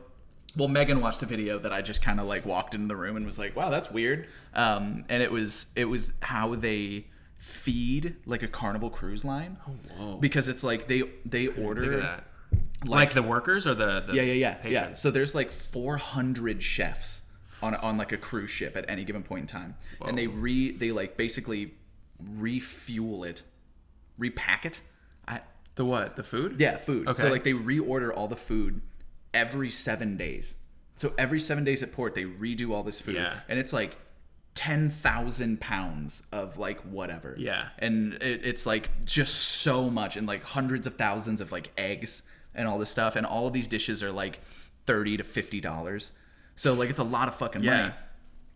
Well, Megan watched a video that I just kind of like walked into the room and was like, wow, that's weird. And it was how they feed like a Carnival Cruise Line. Oh, whoa. Because it's like they order Look at that. Like the workers or the yeah. patrons? So there's like 400 chefs on like a cruise ship at any given point in time, and they like basically refuel it, repack it. The what? The food? Yeah, food. Okay. So like they reorder all the food every 7 days. So every 7 days at port they redo all this food, Yeah. and it's like 10,000 pounds of like whatever. Yeah. And it's like just so much, and like hundreds of thousands of like eggs and all this stuff, and all of these dishes are like $30 to $50. So like it's a lot of fucking money. Yeah.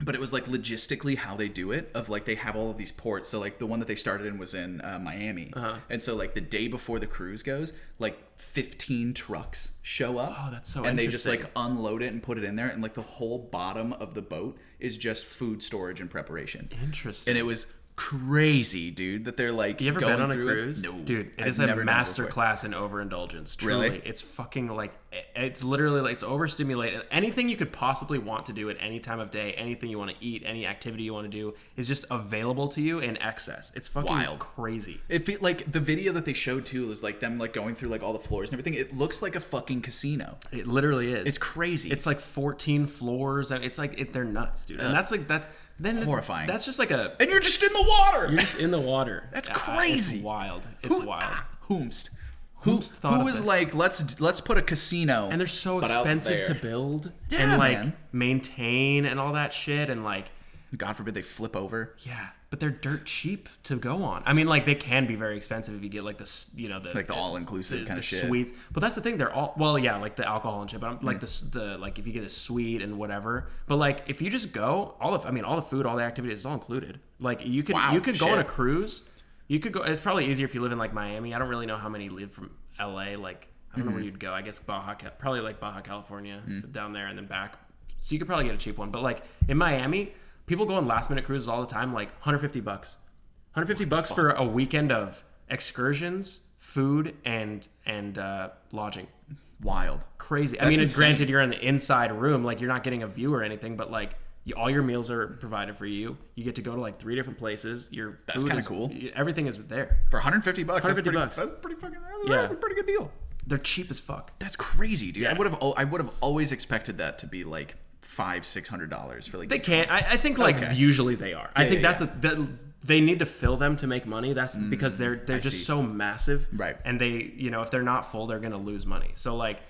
But it was like logistically how they do it, of like they have all of these ports. So like the one that they started in was in Miami. And so like the day before the cruise goes, like 15 trucks show up. Oh, that's so And they just interesting. like unload it and put it in there. And like the whole bottom of the boat is just food storage and preparation. Interesting. And it was crazy, dude, that they're like You ever going been on a through it. cruise? No. Dude, it I've is a never done it master before. class in overindulgence. Truly. Really? It's fucking like, it's literally like, it's overstimulated. Anything you could possibly want to do at any time of day, anything you want to eat, any activity you want to do is just available to you in excess. It's fucking Wild. crazy. Like the video that they showed too was like them like going through like all the floors and everything. It looks like a fucking casino. It literally is. It's crazy. It's like 14 floors. It's like, they're nuts, dude. And then Horrifying. That's just like a, And you're just in the water. you're just in the water. That's crazy. It's wild. It's wild. Whomst Who thought who of was this? like, let's put a casino. And they're so but out expensive to there. build Yeah, and like man. maintain and all that shit, and like, God forbid they flip over. yeah, but they're dirt cheap to go on. I mean, like, they can be very expensive if you get like Like the all-inclusive kind of shit. sweets. But that's the thing, they're all, well, yeah, like the alcohol and shit, but I'm like the like if you get a sweet and whatever. But like if you just go, all the food, all the activities, it's all included. Like you could Wow, go on a shit. cruise. You could go. It's probably easier if you live in like Miami. I don't really know how many live from LA. Like I don't know where you'd go. I guess probably like Baja California down there and then back. So you could probably get a cheap one. But like in Miami, people go on last minute cruises all the time. Like $150, $150 for a weekend of excursions, food, and lodging. Wild. Crazy. I That's mean, insane. granted, you're in an inside room. Like you're not getting a view or anything, but like. All your meals are provided for you. You get to go to like 3 different places. Your That's food kinda is- cool. Everything is there. For $150, that's pretty, $150. that's pretty fucking. Yeah. That's a pretty good deal. They're cheap as fuck. That's crazy, dude. Yeah. I would have always expected that to be like $500-$600 for like. They can't. I think like Okay. usually they are. I think yeah, that's they need to fill them to make money. That's because they're just see. so massive. Right. And they, if they're not full, they're gonna lose money. So like,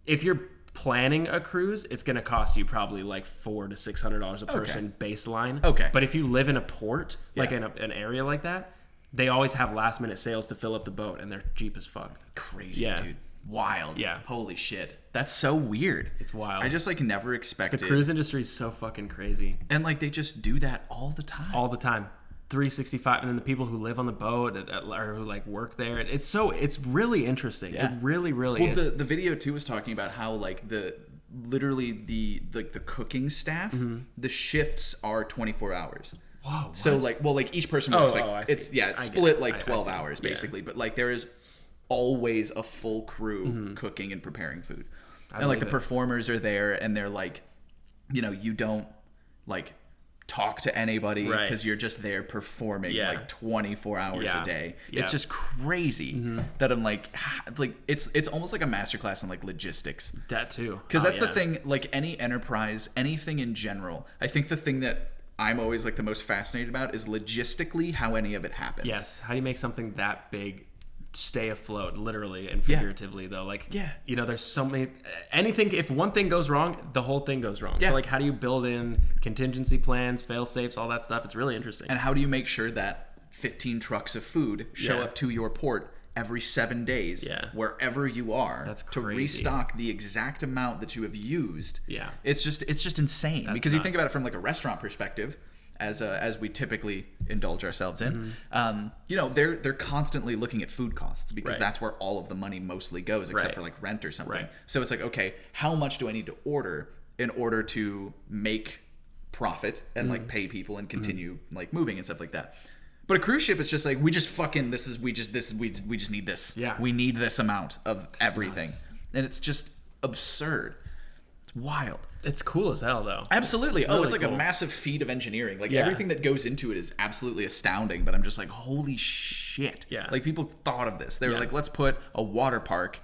if you're planning a cruise, it's gonna cost you probably like $400 to $600 a person baseline. Okay. But if you live in a port, like Yeah. in an area like that, they always have last minute sales to fill up the boat, and they're cheap as fuck. Crazy, Yeah. dude. Wild. Yeah. Holy shit. That's so weird. It's wild. I just like never expected. The cruise industry is so fucking crazy. And like they just do that all the time. All the time. 365, and then the people who live on the boat or who like work there. It's really interesting. Yeah. It really Well, is. the video too was talking about how like the cooking staff, the shifts are 24 hours. Whoa. So like each person works I see. it's I get split it. like I 12 see. hours Yeah. basically, but like there is always a full crew cooking and preparing food. And like the believe it. performers are there and they're like, you don't like talk to anybody Right. because you're just there performing Yeah. like 24 hours Yeah. a day. Yeah. It's just crazy that I'm like it's almost like a masterclass in like logistics. That too. Because Oh, that's the yeah. thing, like any enterprise, anything in general, I think the thing that I'm always like the most fascinated about is logistically how any of it happens. Yes. How do you make something that big stay afloat, literally and figuratively, though? Like, you know, there's so many. Anything, if one thing goes wrong, the whole thing goes wrong. Yeah. So, like, how do you build in contingency plans, fail safes, all that stuff? It's really interesting. And how do you make sure that 15 trucks of food show Yeah. up to your port every 7 days, wherever you are, That's to crazy. restock the exact amount that you have used? Yeah. It's just insane. That's because you nuts. think about it from like a restaurant perspective, as we typically indulge ourselves in, you know, they're constantly looking at food costs because Right. that's where all of the money mostly goes, except Right. for like rent or something. Right. So it's like, okay, how much do I need to order in order to make profit and like pay people and continue like moving and stuff like that? But a cruise ship is just like, we just need this. Yeah. We need this amount of everything. nuts. And it's just absurd. It's wild. It's cool as hell, though. Absolutely. really It's like cool. a massive feat of engineering. Like Yeah. everything that goes into it is absolutely astounding, but I'm just like, holy shit. Yeah. Like people thought of this. They were Yeah. like, let's put a water park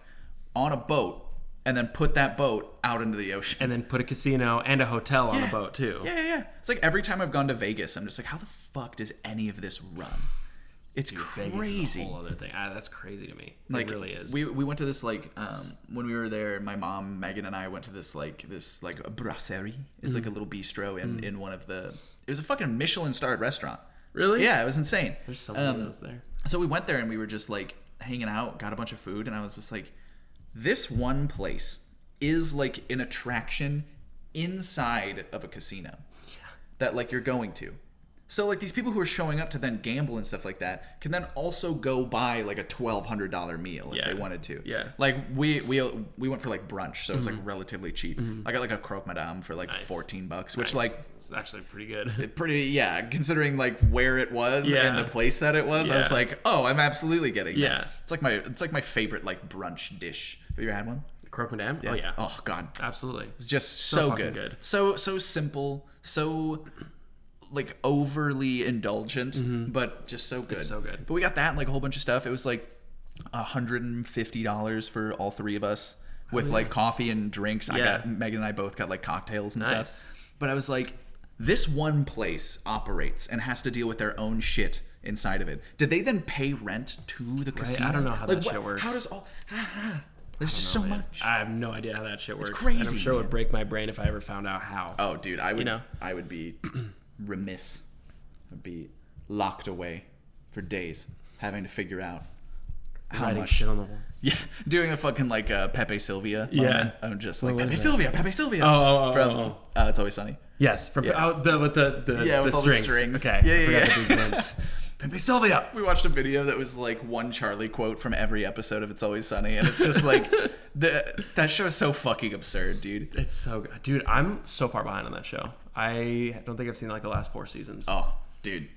on a boat and then put that boat out into the ocean. And then put a casino and a hotel on a boat, too. Yeah. It's like every time I've gone to Vegas, I'm just like, how the fuck does any of this run? It's Vegas crazy. is a whole other thing. That's crazy to me. Like, it really is. We went to this like when we were there, my mom Megan and I went to this like a brasserie. It's like a little bistro in one of the. It was a fucking Michelin starred restaurant. Really? Yeah, it was insane. There's so many of those there. So we went there and we were just like hanging out, got a bunch of food, and I was just like, this one place is like an attraction inside of a casino that like you're going to. So like these people who are showing up to then gamble and stuff like that can then also go buy like a $1,200 meal if Yeah. they wanted to. Yeah. Like we went for like brunch, so it was like relatively cheap. I got like a croque madame for like Nice. $14, which Nice. like It's actually pretty good. pretty considering like where it was Yeah. and the place that it was. I was Yeah. like, oh, I'm absolutely getting Yeah. that. It's like my favorite like brunch dish. Have you ever had one? Croque madame? Oh, yeah. Oh god. Absolutely. It's just So so fucking good. good. So simple, so like overly indulgent, but just so good. so good. But we got that and like a whole bunch of stuff. It was like $150 for all three of us with like coffee and drinks. Yeah. Megan and I both got like cocktails and Nice. stuff. But I was like, this one place operates and has to deal with their own shit inside of it. Did they then pay rent to the casino? I don't know how Like, that shit works. How does all? There's just so much. I have no idea how that shit works. crazy, And I'm sure it man. would break my brain if I ever found out how. Oh, dude, I would. You know? I would be remiss. I'd be locked away for days, having to figure out how Writing much. shit on the wall. Yeah, doing a fucking like Pepe Sylvia. Yeah. Moment. I'm just like What Pepe was that? Sylvia, Pepe Sylvia. Oh, from It's Always Sunny. Yes, from Yeah. with the Yeah, with all the strings. strings. Okay, Yeah, I yeah, forgot yeah. the dude's name. Pepe Sylvia. We watched a video that was like one Charlie quote from every episode of It's Always Sunny, and it's just like that show is so fucking absurd, dude. It's so good, dude. I'm so far behind on that show. I don't think I've seen like the last 4 seasons. Oh, dude,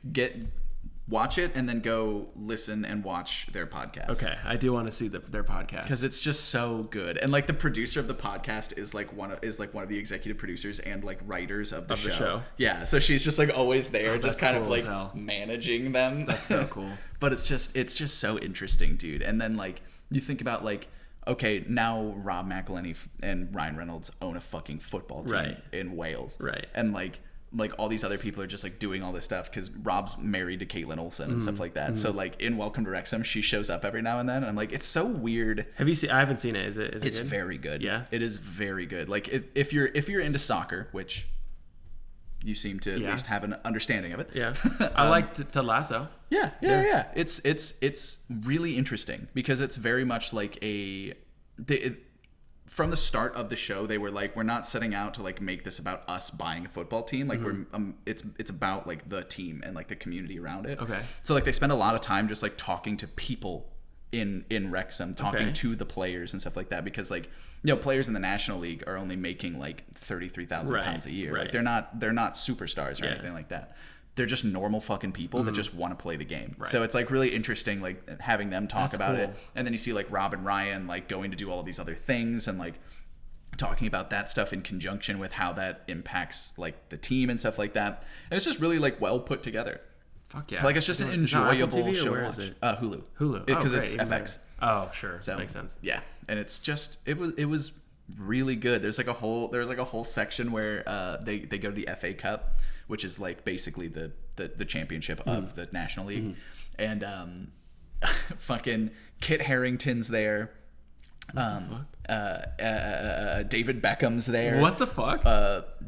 watch it and then go listen and watch their podcast. Okay, I do want to see their podcast. Because it's just so good, and like the producer of the podcast is like one of the executive producers and like writers of the show. Yeah, so she's just like always there, just that's kind of cool as like hell. managing them. That's so cool. But it's just so interesting, dude. And then like you think about like, okay, now Rob McElhenney and Ryan Reynolds own a fucking football team Right. in Wales, Right. And like all these other people are just like doing all this stuff because Rob's married to Caitlin Olsen and stuff like that. So like in Welcome to Wrexham, she shows up every now and then, and I'm like, it's so weird. Have you seen? I haven't seen it. Is it? It's good? very good. Yeah? It is very good. Like if you're into soccer, which you seem to at Yeah. least have an understanding of it. Yeah, I liked Ted Lasso. Yeah. It's really interesting because it's very much like from the start of the show, they were like, we're not setting out to like make this about us buying a football team. Like we're it's about like the team and like the community around it. Okay. So like they spend a lot of time just like talking to people in Wrexham, talking Okay. to the players and stuff like that, because like, you know, players in the National League are only making like £33,000 Right, a year. right. Like they're not superstars or Yeah. anything like that. They're just normal fucking people that just want to play the game. Right. So it's like really interesting, like having them talk That's about cool. it. And then you see like Rob and Ryan like going to do all of these other things and like talking about that stuff in conjunction with how that impacts like the team and stuff like that. And it's just really like well put together. Fuck yeah. Like it's just an enjoyable show. Where is it? Hulu. Hulu. Because great. it's Even FX. better. Oh, sure. So makes sense. Yeah, and it's just it was really good. There's like a whole section where they go to the FA Cup, which is like basically the championship of the National League, and fucking Kit Harington's there. David Beckham's there. What the fuck?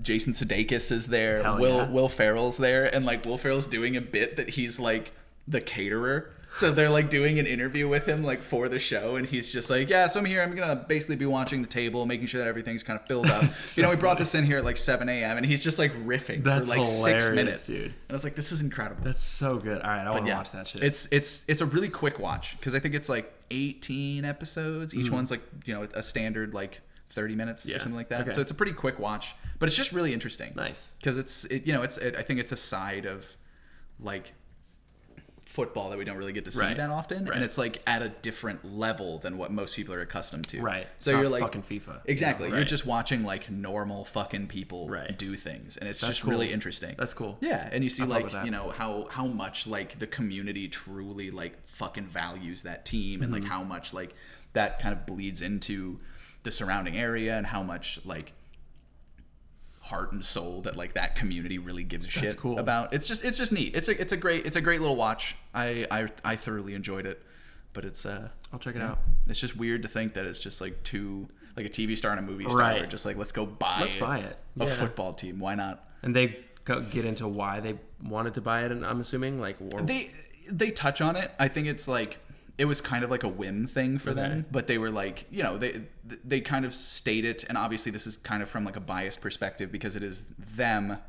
Jason Sudeikis is there. Hell yeah. Will Ferrell's there, and like Will Ferrell's doing a bit that he's like the caterer. So they're like doing an interview with him like for the show, and he's just like, yeah, so I'm here. I'm gonna basically be watching the table, making sure that everything's kind of filled up. So we brought this in here at like 7 a.m. and he's just like riffing That's for like hilarious, 6 minutes, dude. And I was like, this is incredible. That's so good. All right, I want to watch that shit. It's a really quick watch because I think it's like 18 episodes. Each one's like a standard like 30 minutes or something like that. Okay. So it's a pretty quick watch, but it's just really interesting. Nice because I think it's a side of like football that we don't really get to see that often, and it's like at a different level than what most people are accustomed to. Right. So it's you're not like fucking FIFA. Exactly. Right. You're just watching like normal fucking people do things, and it's just cool. really interesting. That's cool. Yeah, and you see like how much like the community truly like fucking values that team, and like how much like that kind of bleeds into the surrounding area, and how much like heart and soul that like that community really gives a shit about. It's just neat. It's a great little watch. I thoroughly enjoyed it, but it's I'll check it out. It's just weird to think that it's just like like a TV star and a movie star are just like let's buy it. A football team. Why not? And they get into why they wanted to buy it, and I'm assuming like they touch on it. I think it's like it was kind of like a whim thing for them, but they were like, they kind of state it, and obviously this is kind of from like a biased perspective because it is them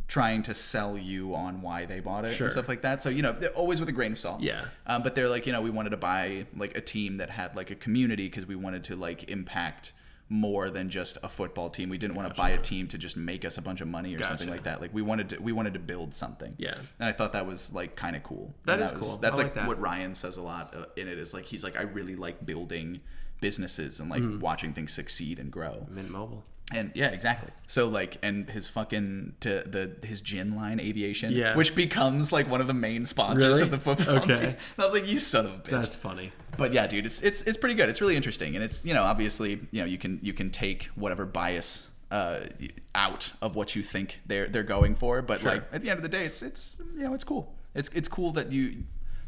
trying to sell you on why they bought it and stuff like that. So, always with a grain of salt. Yeah. But they're like, we wanted to buy like a team that had like a community because we wanted to like impact more than just a football team. We didn't want to buy a team to just make us a bunch of money or something like that. Like we wanted to build something. Yeah. And I thought that was like kind of cool. That is cool. That's like what Ryan says a lot in it is like, he's like, I really like building businesses and like watching things succeed and grow. Mint Mobile. And yeah, exactly. So like, and his fucking his gin line Aviation, which becomes like one of the main sponsors of the football team. And I was like, you son of a bitch. That's funny. But yeah, dude, it's pretty good. It's really interesting, and it's obviously you can take whatever bias out of what you think they're going for, but like at the end of the day, it's cool. It's cool that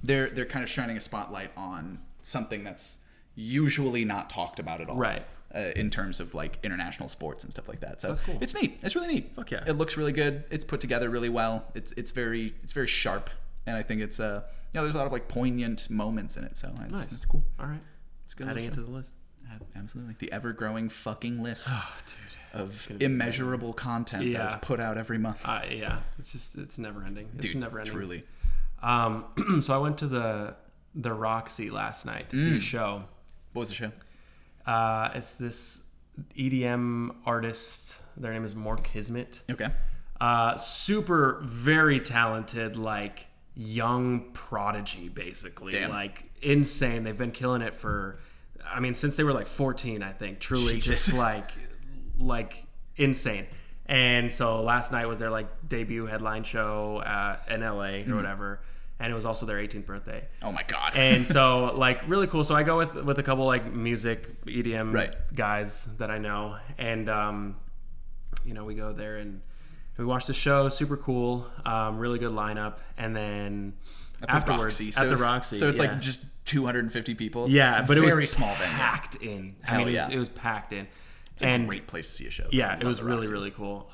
they're kind of shining a spotlight on something that's usually not talked about at all. Right. In terms of like international sports and stuff like that. So that's cool. It's neat. It's really neat. Fuck yeah. It looks really good. It's put together really well. It's very sharp, and I think it's there's a lot of like poignant moments in it. So it's cool. All right. It's good. Adding it to the list. Absolutely. The ever-growing fucking list of it's immeasurable content that is put out every month. Yeah. It's never ending. It's never ending. Truly. So I went to the Roxy last night to see a show. What was the show? It's this EDM artist. Their name is Mork Kismet. Okay. Super, very talented, like young prodigy, basically. Damn. Like insane. They've been killing it since they were like 14, I think. Truly, Jesus. just like insane. And so last night was their like debut headline show in LA or whatever. And it was also their 18th birthday. Oh my god! And so, like, really cool. So I go with a couple like music EDM guys that I know, and we go there and we watch the show. Super cool, really good lineup. And then afterwards, at the Roxy, so it's like just 250 people. Yeah, but it was very small venue. Packed in. It was packed in. It's a great place to see a show. Yeah, it was really really cool.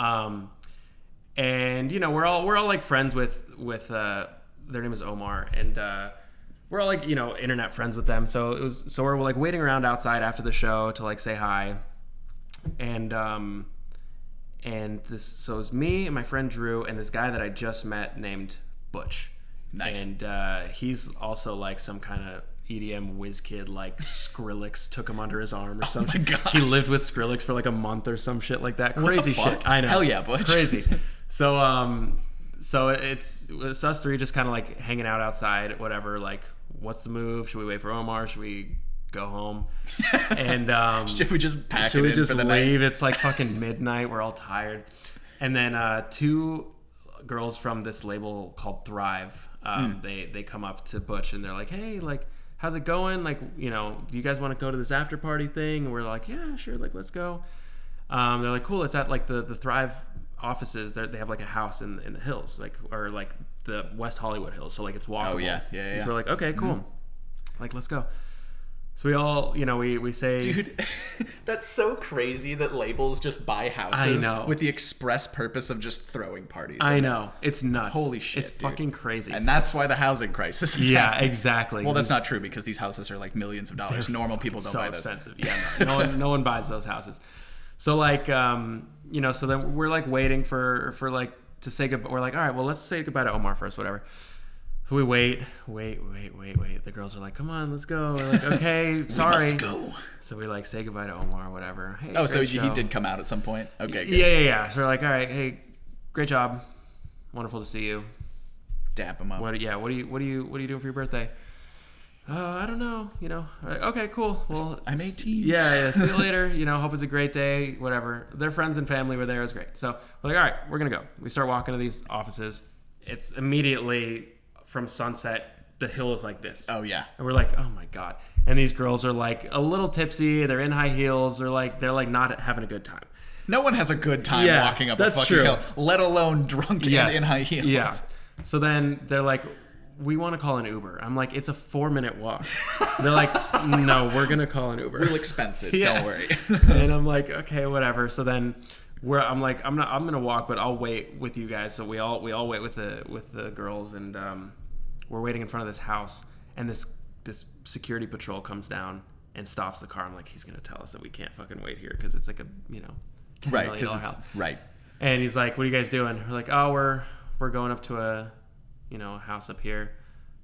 And we're all like friends with their name is Omar, and we're all like internet friends with them. So we're like waiting around outside after the show to like say hi, and so it was me and my friend Drew and this guy that I just met named Butch. Nice. And he's also like some kind of EDM whiz kid, like Skrillex took him under his arm or something. Oh my God. He lived with Skrillex for like a month or some shit like that. Crazy shit. I know. Hell yeah, Butch. Crazy. So it's us three just kind of like hanging out outside, whatever. Like, what's the move? Should we wait for Omar? Should we go home. And should we just pack should it we in just for the leave? night? It's like fucking midnight. We're all tired. And then 2 girls from this label called Thrive, they come up to Butch and they're like, hey, like, how's it going? Like, you know, do you guys want to go to this after party thing? And we're like, yeah, sure, like, let's go. They're like, cool, it's at like the Thrive offices. They have like a house in the hills, like, or like the West Hollywood Hills, so like it's walkable. Oh yeah. So we're like, okay, cool, like, let's go. So we all, you know, we say... Dude, that's so crazy that labels just buy houses I know. with the express purpose of just throwing parties. I know. It's nuts. Holy shit, it's dude. fucking crazy. And that's why the housing crisis is yeah, happening. exactly. Well, that's not true because these houses are like millions of dollars. Normal people don't so buy those. expensive. Yeah, no one buys those houses. So like, you know, so then we're like waiting for like to say goodbye. We're like, all right, well, let's say goodbye to Omar first, whatever. So we wait. The girls are like, come on, let's go. We're like, okay, sorry. We must go. So we like say goodbye to Omar, whatever. Hey, Oh, so great he show. did come out at some point? Okay, good. Yeah. So we're like, all right, hey, great job. Wonderful to see you. Dap him up. What are you doing for your birthday? I don't know, you know. Okay, cool. Well, I'm 18. Yeah. See you later. You know, hope it's a great day. Whatever. Their friends and family were there. It was great. So we're like, all right, we're gonna go. We start walking to these offices. It's immediately from Sunset. The hill is like this. Oh yeah. And we're like, oh my god. And these girls are like a little tipsy. They're in high heels. They're like not having a good time. No one has a good time Yeah, walking up a that's fucking true. hill, let alone drunk and in high heels. Yeah. So then they're like, we want to call an Uber. I'm like, it's a 4-minute walk. They're like, no, we're gonna call an Uber. Real expensive. Yeah. Don't worry. And I'm like, okay, whatever. So then I'm like, I'm gonna walk, but I'll wait with you guys. So we all wait with the girls, and we're waiting in front of this house, and this security patrol comes down and stops the car. I'm like, he's gonna tell us that we can't fucking wait here because it's like a $10 Right, million because it's house. right. And he's like, what are you guys doing? We're like, oh, we're going up to a house up here.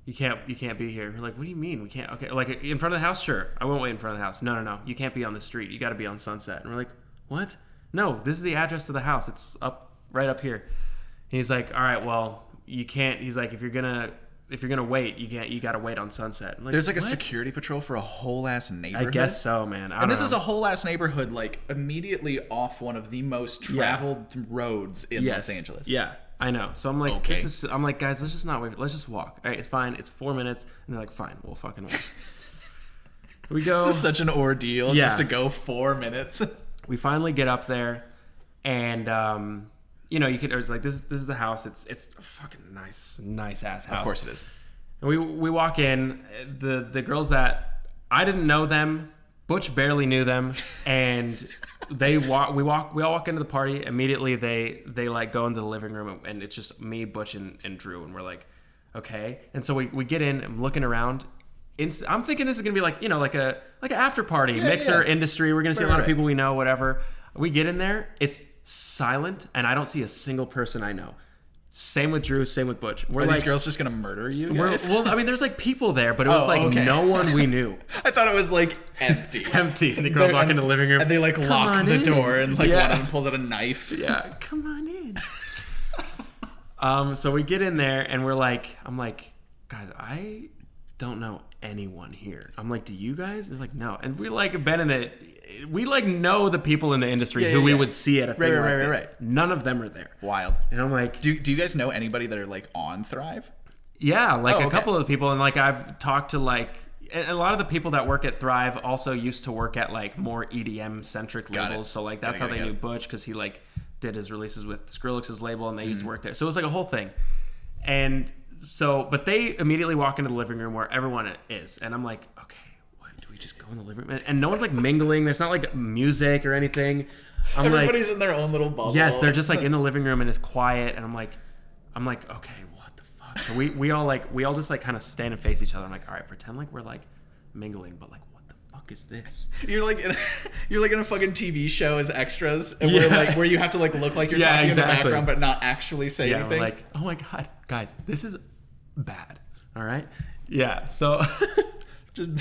You can't be here. We're like, what do you mean we can't? Okay, like in front of the house, sure. I won't wait in front of the house. No, you can't be on the street. You got to be on Sunset. And we're like, what? No, this is the address to the house. It's right up here. And he's like, all right, well, you can't. He's like, if you're gonna wait, you got to wait on Sunset. I'm like, There's like what? a security patrol for a whole ass neighborhood. I guess so, man. And this is a whole ass neighborhood, like immediately off one of the most traveled roads in Los Angeles. Yeah, I know. So I'm like, Okay. I'm like, guys, let's just not wait. Let's just walk. All right, it's fine. It's 4 minutes. And they're like, fine, we'll fucking walk. We go. This is such an ordeal Yeah. just to go 4 minutes. We finally get up there, and you could. It was like this is the house. It's a fucking nice ass house. Of course it is. And we walk in. The girls that I didn't know them. Butch barely knew them, and we all walk into the party. Immediately they like go into the living room, and it's just me, Butch, and Drew, and we're like, okay. And so we get in. I'm looking around. I'm thinking this is gonna be like like an after party mixer industry. We're gonna see a lot of people we know, whatever. We get in there, it's silent, and I don't see a single person I know. Same with Drew, same with Butch. We're Are like, these girls just gonna murder you guys? well, I mean, there's like people there, but it was no one we knew. I thought it was like empty. Empty, and the girls walk in the living room, and they like "Come lock on the in." door, and like Yeah. one of them pulls out a knife. Yeah, come on in. So we get in there, and I'm like, guys, I don't know anyone here. I'm like, do you guys? They're like, no. And we like been in we like know the people in the industry who we would see at a thing like this. Right. None of them are there. Wild. And I'm like, Do you guys know anybody that are like on Thrive? yeah, like okay. a couple of the people, and like I've talked to and a lot of the people that work at Thrive also used to work at like more EDM centric labels. So like that's how they knew Butch, because he like did his releases with Skrillex's label, and they used to work there. So it was like a whole thing. And so, but they immediately walk into the living room where everyone is, and I'm like, okay, what? Do we just go in the living room? And no one's like mingling. There's not like music or anything. Everybody's in their own little bubble. Yes, they're just like in the living room, and it's quiet. And I'm like, okay, what the fuck? So we all just like kind of stand and face each other. I'm like, all right, pretend like we're like mingling, but like, what the fuck is this? You're like in a fucking TV show as extras, and we're like where you have to like look like you're talking in the background, but not actually say anything. We're like, oh my god, guys, this is bad. All right, yeah. So Just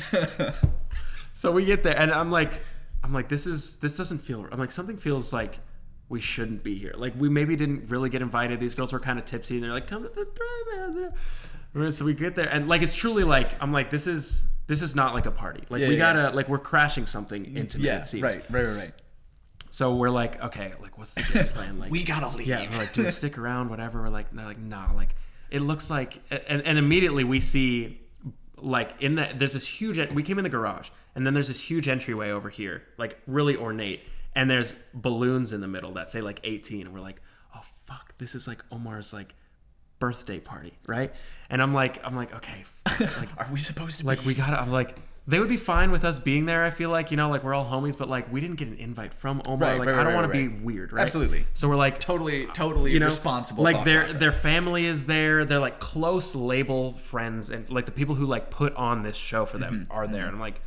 so we get there, and I'm like, this doesn't feel. I'm like, something feels like we shouldn't be here. Like we maybe didn't really get invited. These girls were kind of tipsy, and they're like, come to the Thrive house. So we get there, and like it's truly like I'm like this is not like a party. Like we gotta like we're crashing something intimate. It seems. Right. So we're like, okay, like what's the game plan? Like we gotta leave. Yeah, we're like, dude, stick around, whatever. We're like, they're like, nah, like it looks like, and immediately we see like there's this huge. We came in the garage, and then there's this huge entryway over here, like really ornate, and there's balloons in the middle that say like 18, and we're like, oh fuck, this is like Omar's like birthday party, right? And I'm like, okay, like, are we supposed to? Like, we gotta. I'm like, they would be fine with us being there. I feel like, like we're all homies, but like we didn't get an invite from Omar. Like, I don't want to be weird, right? Absolutely. So we're like, totally responsible. Like their family is there. They're like close label friends, and like the people who like put on this show for them are there. And I'm like,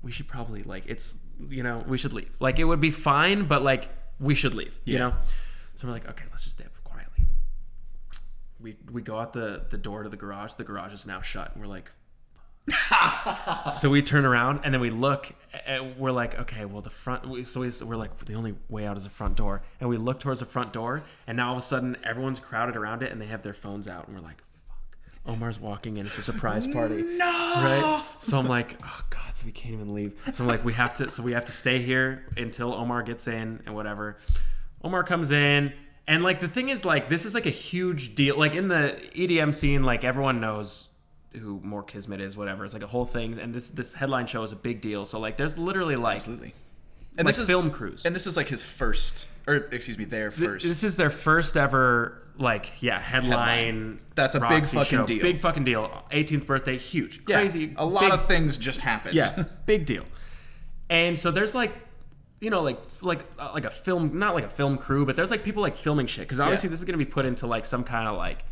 we should probably like we should leave. Like it would be fine, but like we should leave. You know. So we're like, okay, let's just dip. We go out the door to the garage. The garage is now shut. And we're like, so we turn around and then we look and we're like, okay, well the front. We're like, the only way out is the front door. And we look towards the front door, and now all of a sudden everyone's crowded around it and they have their phones out, and we're like, fuck, Omar's walking in. It's a surprise party. No. Right. So I'm like, oh god, so we can't even leave. So I'm like, we have to stay here until Omar gets in and whatever. Omar comes in. And, like, the thing is, like, this is, like, a huge deal. Like, in the EDM scene, like, everyone knows who More Kismet is, whatever. It's, like, a whole thing. And this headline show is a big deal. So, like, there's literally, like... Absolutely. And like, this is film crews. And this is, like, their first... This is their first ever, like, headline. That's a Roxy big fucking show. deal. Big fucking deal. 18th birthday, huge. Crazy. A lot of things just happened. Yeah, big deal. And so there's, like... like a film, not like a film crew, but there's like people like filming shit. Because obviously this is going to be put into like some kind of like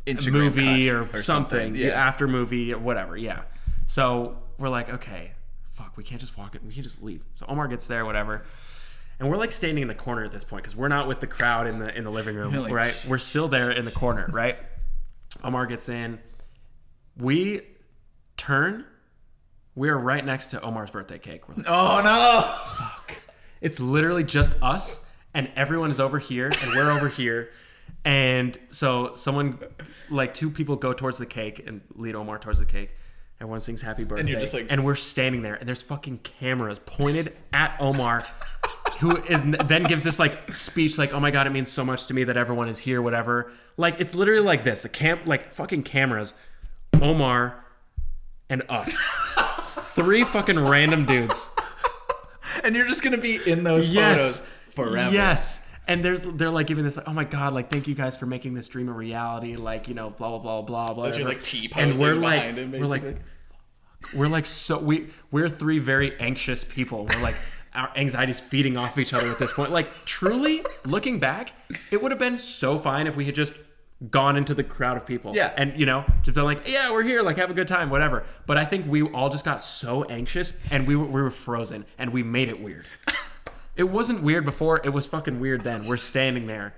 Instagram movie or something. Yeah. After movie or whatever. Yeah. So we're like, okay, fuck, we can't just walk it. We can't just leave. So Omar gets there, whatever. And we're like standing in the corner at this point because we're not with the crowd in the living room, like, right? We're still there in the corner, right? Omar gets in. We turn. We are right next to Omar's birthday cake. We're like, oh no! Fuck. It's literally just us, and everyone is over here, and we're over here. And so two people go towards the cake and lead Omar towards the cake. Everyone sings happy birthday. And you're just like... And we're standing there, and there's fucking cameras pointed at Omar, who then gives this like speech like, oh my God, it means so much to me that everyone is here, whatever. Like, it's literally like this. Fucking cameras, Omar, and us. 3 fucking random dudes. And you're just gonna be in those photos forever. Yes. And they're like giving this like, oh my God, like thank you guys for making this dream a reality, like, blah blah blah blah blah. You're like T-posing and we're like, behind him, basically. we're like so we're 3 very anxious people. We're like, our anxiety's feeding off each other at this point. Like, truly, looking back, it would have been so fine if we had just gone into the crowd of people. Yeah. And, just been like, yeah, we're here, like, have a good time, whatever. But I think we all just got so anxious, and we were frozen, and we made it weird. It wasn't weird before, it was fucking weird then. We're standing there,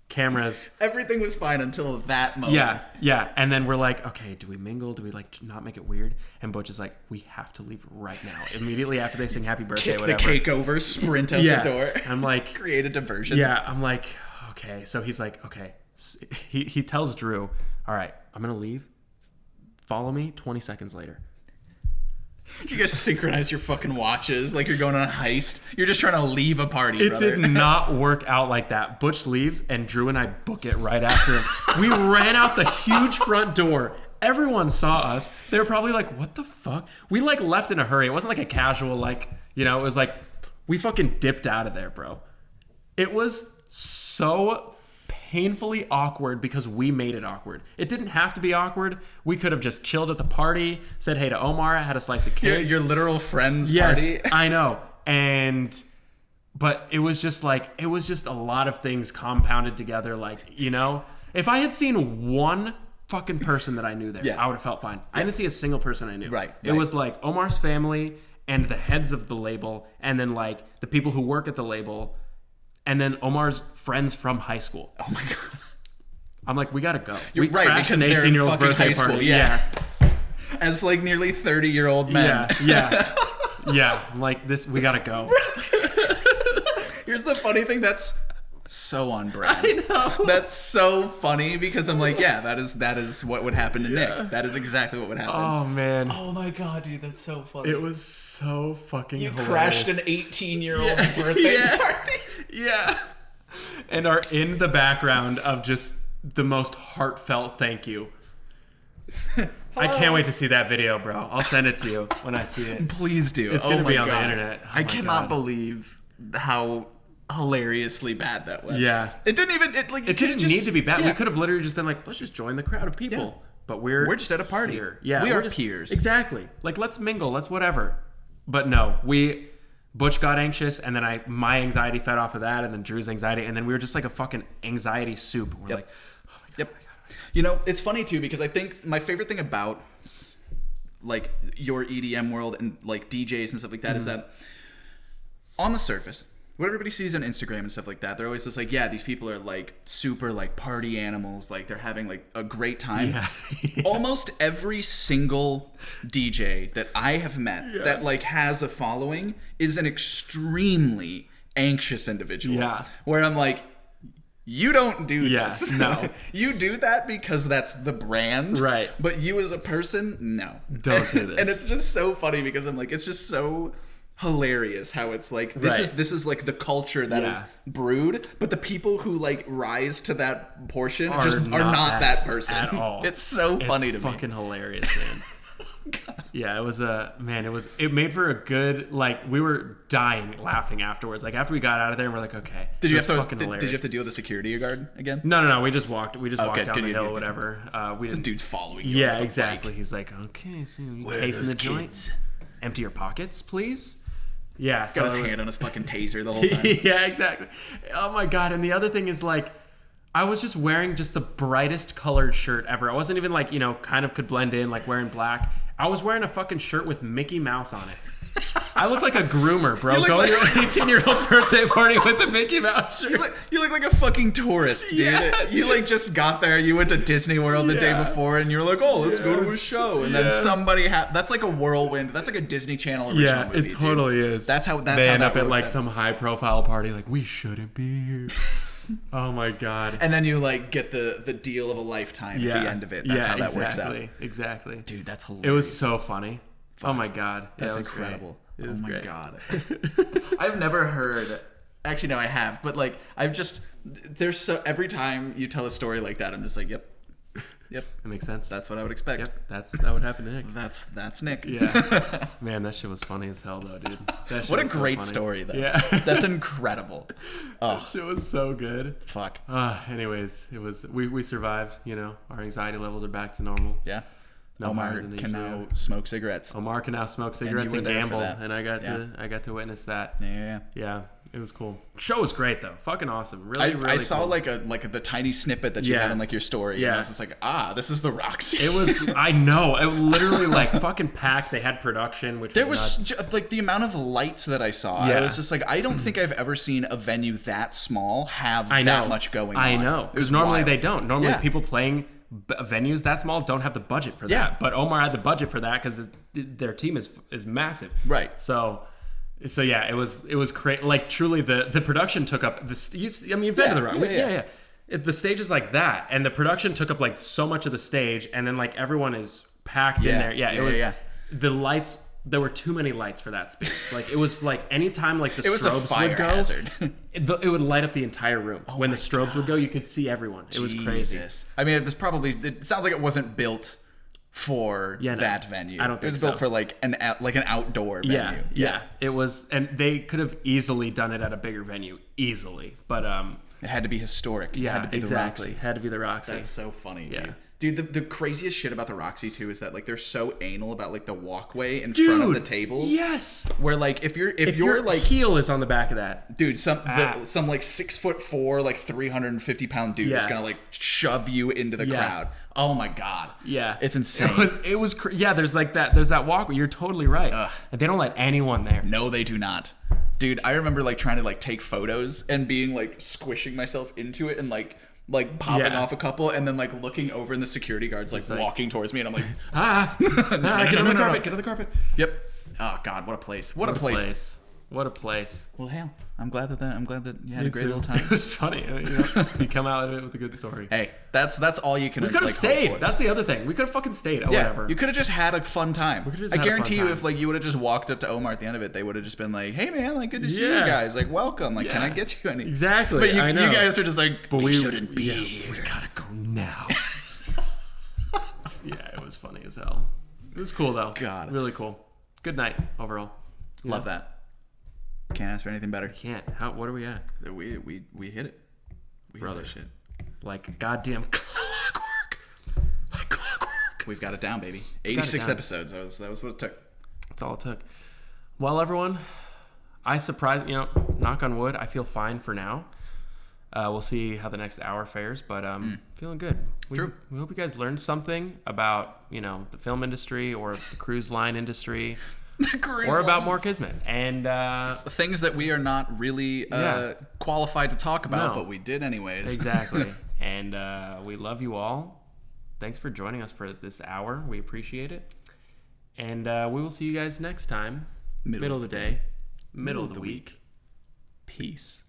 cameras. Everything was fine until that moment. Yeah. And then we're like, okay, do we mingle? Do we, like, not make it weird? And Butch is like, we have to leave right now. Immediately after they sing happy birthday, Kick whatever. the cake over, sprint out the door. I'm like... Create a diversion. Yeah, I'm like, okay. So he's like, okay. He tells Drew, all right, I'm going to leave. Follow me 20 seconds later. You guys synchronize your fucking watches like you're going on a heist. You're just trying to leave a party, It brother. did not work out like that. Butch leaves, and Drew and I book it right after him. We ran out the huge front door. Everyone saw us. They were probably like, what the fuck? We, like, left in a hurry. It wasn't like a casual, like, it was like, we fucking dipped out of there, bro. It was so... painfully awkward because we made it awkward. It didn't have to be awkward. We could have just chilled at the party, said hey to Omar, had a slice of cake. Your literal friend's yes, party. I know. But it was just a lot of things compounded together. Like, if I had seen one fucking person that I knew there, I would have felt fine. I didn't see a single person I knew. Right. It was like Omar's family and the heads of the label, and then like the people who work at the label, and then Omar's friends from high school. Oh my God. I'm like, we gotta go. You're we right, crashed because an 18-year-old's birthday high school, party. yeah. As like nearly 30-year-old men. Yeah. I'm like, we gotta go. Here's the funny thing, that's So on brand. I know. That's so funny because I'm like, yeah, that is what would happen to Nick. That is exactly what would happen. Oh man. Oh my god, dude, that's so funny. It was so fucking hilarious. Crashed an 18-year-old's birthday party. Yeah. And are in the background of just the most heartfelt thank you. I can't wait to see that video, bro. I'll send it to you when I see it. Please do. It's going to be on the internet. I cannot believe how hilariously bad that was. Yeah. It didn't even it didn't need to be bad. We could have literally just been like, let's just join the crowd of people. Yeah. But we're just at a party. Here. Yeah. We are just, peers. Exactly. Like, let's mingle, let's whatever. But no, Butch got anxious, and then my anxiety fed off of that, and then Drew's anxiety, and then we were just like a fucking anxiety soup. We're like, oh my god. Yep. You know, it's funny too because I think my favorite thing about like your EDM world and like DJs and stuff like that is that on the surface, what everybody sees on Instagram and stuff like that, they're always just like, yeah, these people are like super like party animals, like they're having like a great time. Yeah. Almost every single DJ that I have met that like has a following is an extremely anxious individual. Yeah. Where I'm like, you don't do this. No. You do that because that's the brand. Right. But you as a person, no. Don't do this. And it's just so funny because I'm like, it's just so hilarious how it's like this is like the culture that is brewed, but the people who like rise to that portion are not that person at all. It's so funny to me. It's fucking hilarious, man. Yeah, it made for a good, like, we were dying laughing afterwards. Like, after we got out of there, and we're like, okay. Did you have to deal with the security guard again? No. We just walked down the hill, or whatever. This dude's following you. Yeah, exactly. He's like, okay, so you casing the joint. Empty your pockets, please. Yeah. So got his hand on his fucking taser the whole time. Yeah, exactly. Oh my god. And the other thing is, like, I was just wearing just the brightest colored shirt ever. I wasn't even like, kind of could blend in, like wearing black. I was wearing a fucking shirt with Mickey Mouse on it. I look like a groomer, bro. Going to an 18-year-old birthday party with a Mickey Mouse shirt. You look like a fucking tourist, dude. Yeah, you like just got there. You went to Disney World the day before, and you were like, "Oh, let's go to a show." And then somebody that's like a whirlwind. That's like a Disney Channel original movie. It totally is. That's how they end up at like some high-profile party. Like, we shouldn't be here. Oh my god. And then you like get the deal of a lifetime at the end of it. That's how that works out. Exactly. Dude, that's hilarious. It was so funny. Fuck. Oh my god. That's incredible. Oh my great. God. I've never heard. Actually, no, I have. But like, every time you tell a story like that, I'm just like, yep. It makes sense. That's what I would expect. Yep. That would happen to Nick. That's Nick. Yeah. Man, that shit was funny as hell though, dude. What a great story though. Yeah. That's incredible. That shit was so good. Fuck. Anyways, it was we survived, Our anxiety levels are back to normal. Yeah. No Omar can now smoke cigarettes. Omar can now smoke cigarettes and gamble, and I got to witness that. Yeah. It was cool. Show was great though. Fucking awesome. Really, really I saw cool. like the tiny snippet that you had in like your story. Yeah. And I was just like, this is the Roxy. It was. I know. It literally like fucking packed. They had production, which there was like the amount of lights that I saw. Yeah. I was just like, I don't think I've ever seen a venue that small have that much going on. I know. Because normally they don't. Normally people playing venues that small don't have the budget for that. Yeah. But Omar had the budget for that because their team is massive. Right. So yeah, it was crazy. Like truly, the production took up you've been to the Rock. Yeah. The stage is like that, and the production took up like so much of the stage, and then like everyone is packed in there. The lights. There were too many lights for that space. Like it was like anytime like the strobes would go, hazard. it would light up the entire room. When the strobes would go, you could see everyone. It was crazy. I mean, it sounds like it wasn't built for that venue. I don't think it was built for like an outdoor venue. Yeah. It was, and they could have easily done it at a bigger venue, but it had to be historic. Yeah, it had to be exactly. The Roxy. Had to be the Roxy. That's so funny, dude. The craziest shit about the Roxy too is that like they're so anal about like the walkway in front of the tables. Yes. Where like if your like heel is on the back of that, dude, some like 6'4", like 350 pound dude is gonna like shove you into the crowd. Oh my god. Yeah. It's insane. It was there's like that. There's that walkway. You're totally right. And they don't let anyone there. No, they do not. Dude, I remember like trying to like take photos and being like squishing myself into it and like popping off a couple and then like looking over and the security guards like walking towards me and I'm like get on the carpet. Get on the carpet. Yep. Oh god, what a place. What a place. What a place. Well, hell, I'm glad that you had a great little time. It was funny. You come out of it with a good story. Hey, that's all you can. We could have stayed. That's the other thing. We could have fucking stayed. Whatever. You could have just had a fun time. I guarantee you, if you would have just walked up to Omar at the end of it, they would have just been like, "Hey man, good to see you guys. Welcome. Can I get you any?" Exactly. But you guys are just like, "But we shouldn't be here. We gotta go now." Yeah, it was funny as hell. It was cool though. God, really cool. Good night overall. Love that. Can't ask for anything better. Can't. What are we at? We hit it. We hit that shit. Like goddamn clockwork. Like clockwork. We've got it down, baby. 86 episodes. That was what it took. That's all it took. Well, everyone, I surprised. Knock on wood. I feel fine for now. We'll see how the next hour fares, but feeling good. True. We hope you guys learned something about the film industry or the cruise line industry. Or about more Kismet and things that we are not really qualified to talk about, but we did anyways. Exactly. And we love you all. Thanks for joining us for this hour. We appreciate it. And we will see you guys next time. Middle of the day. Middle of the week. Peace.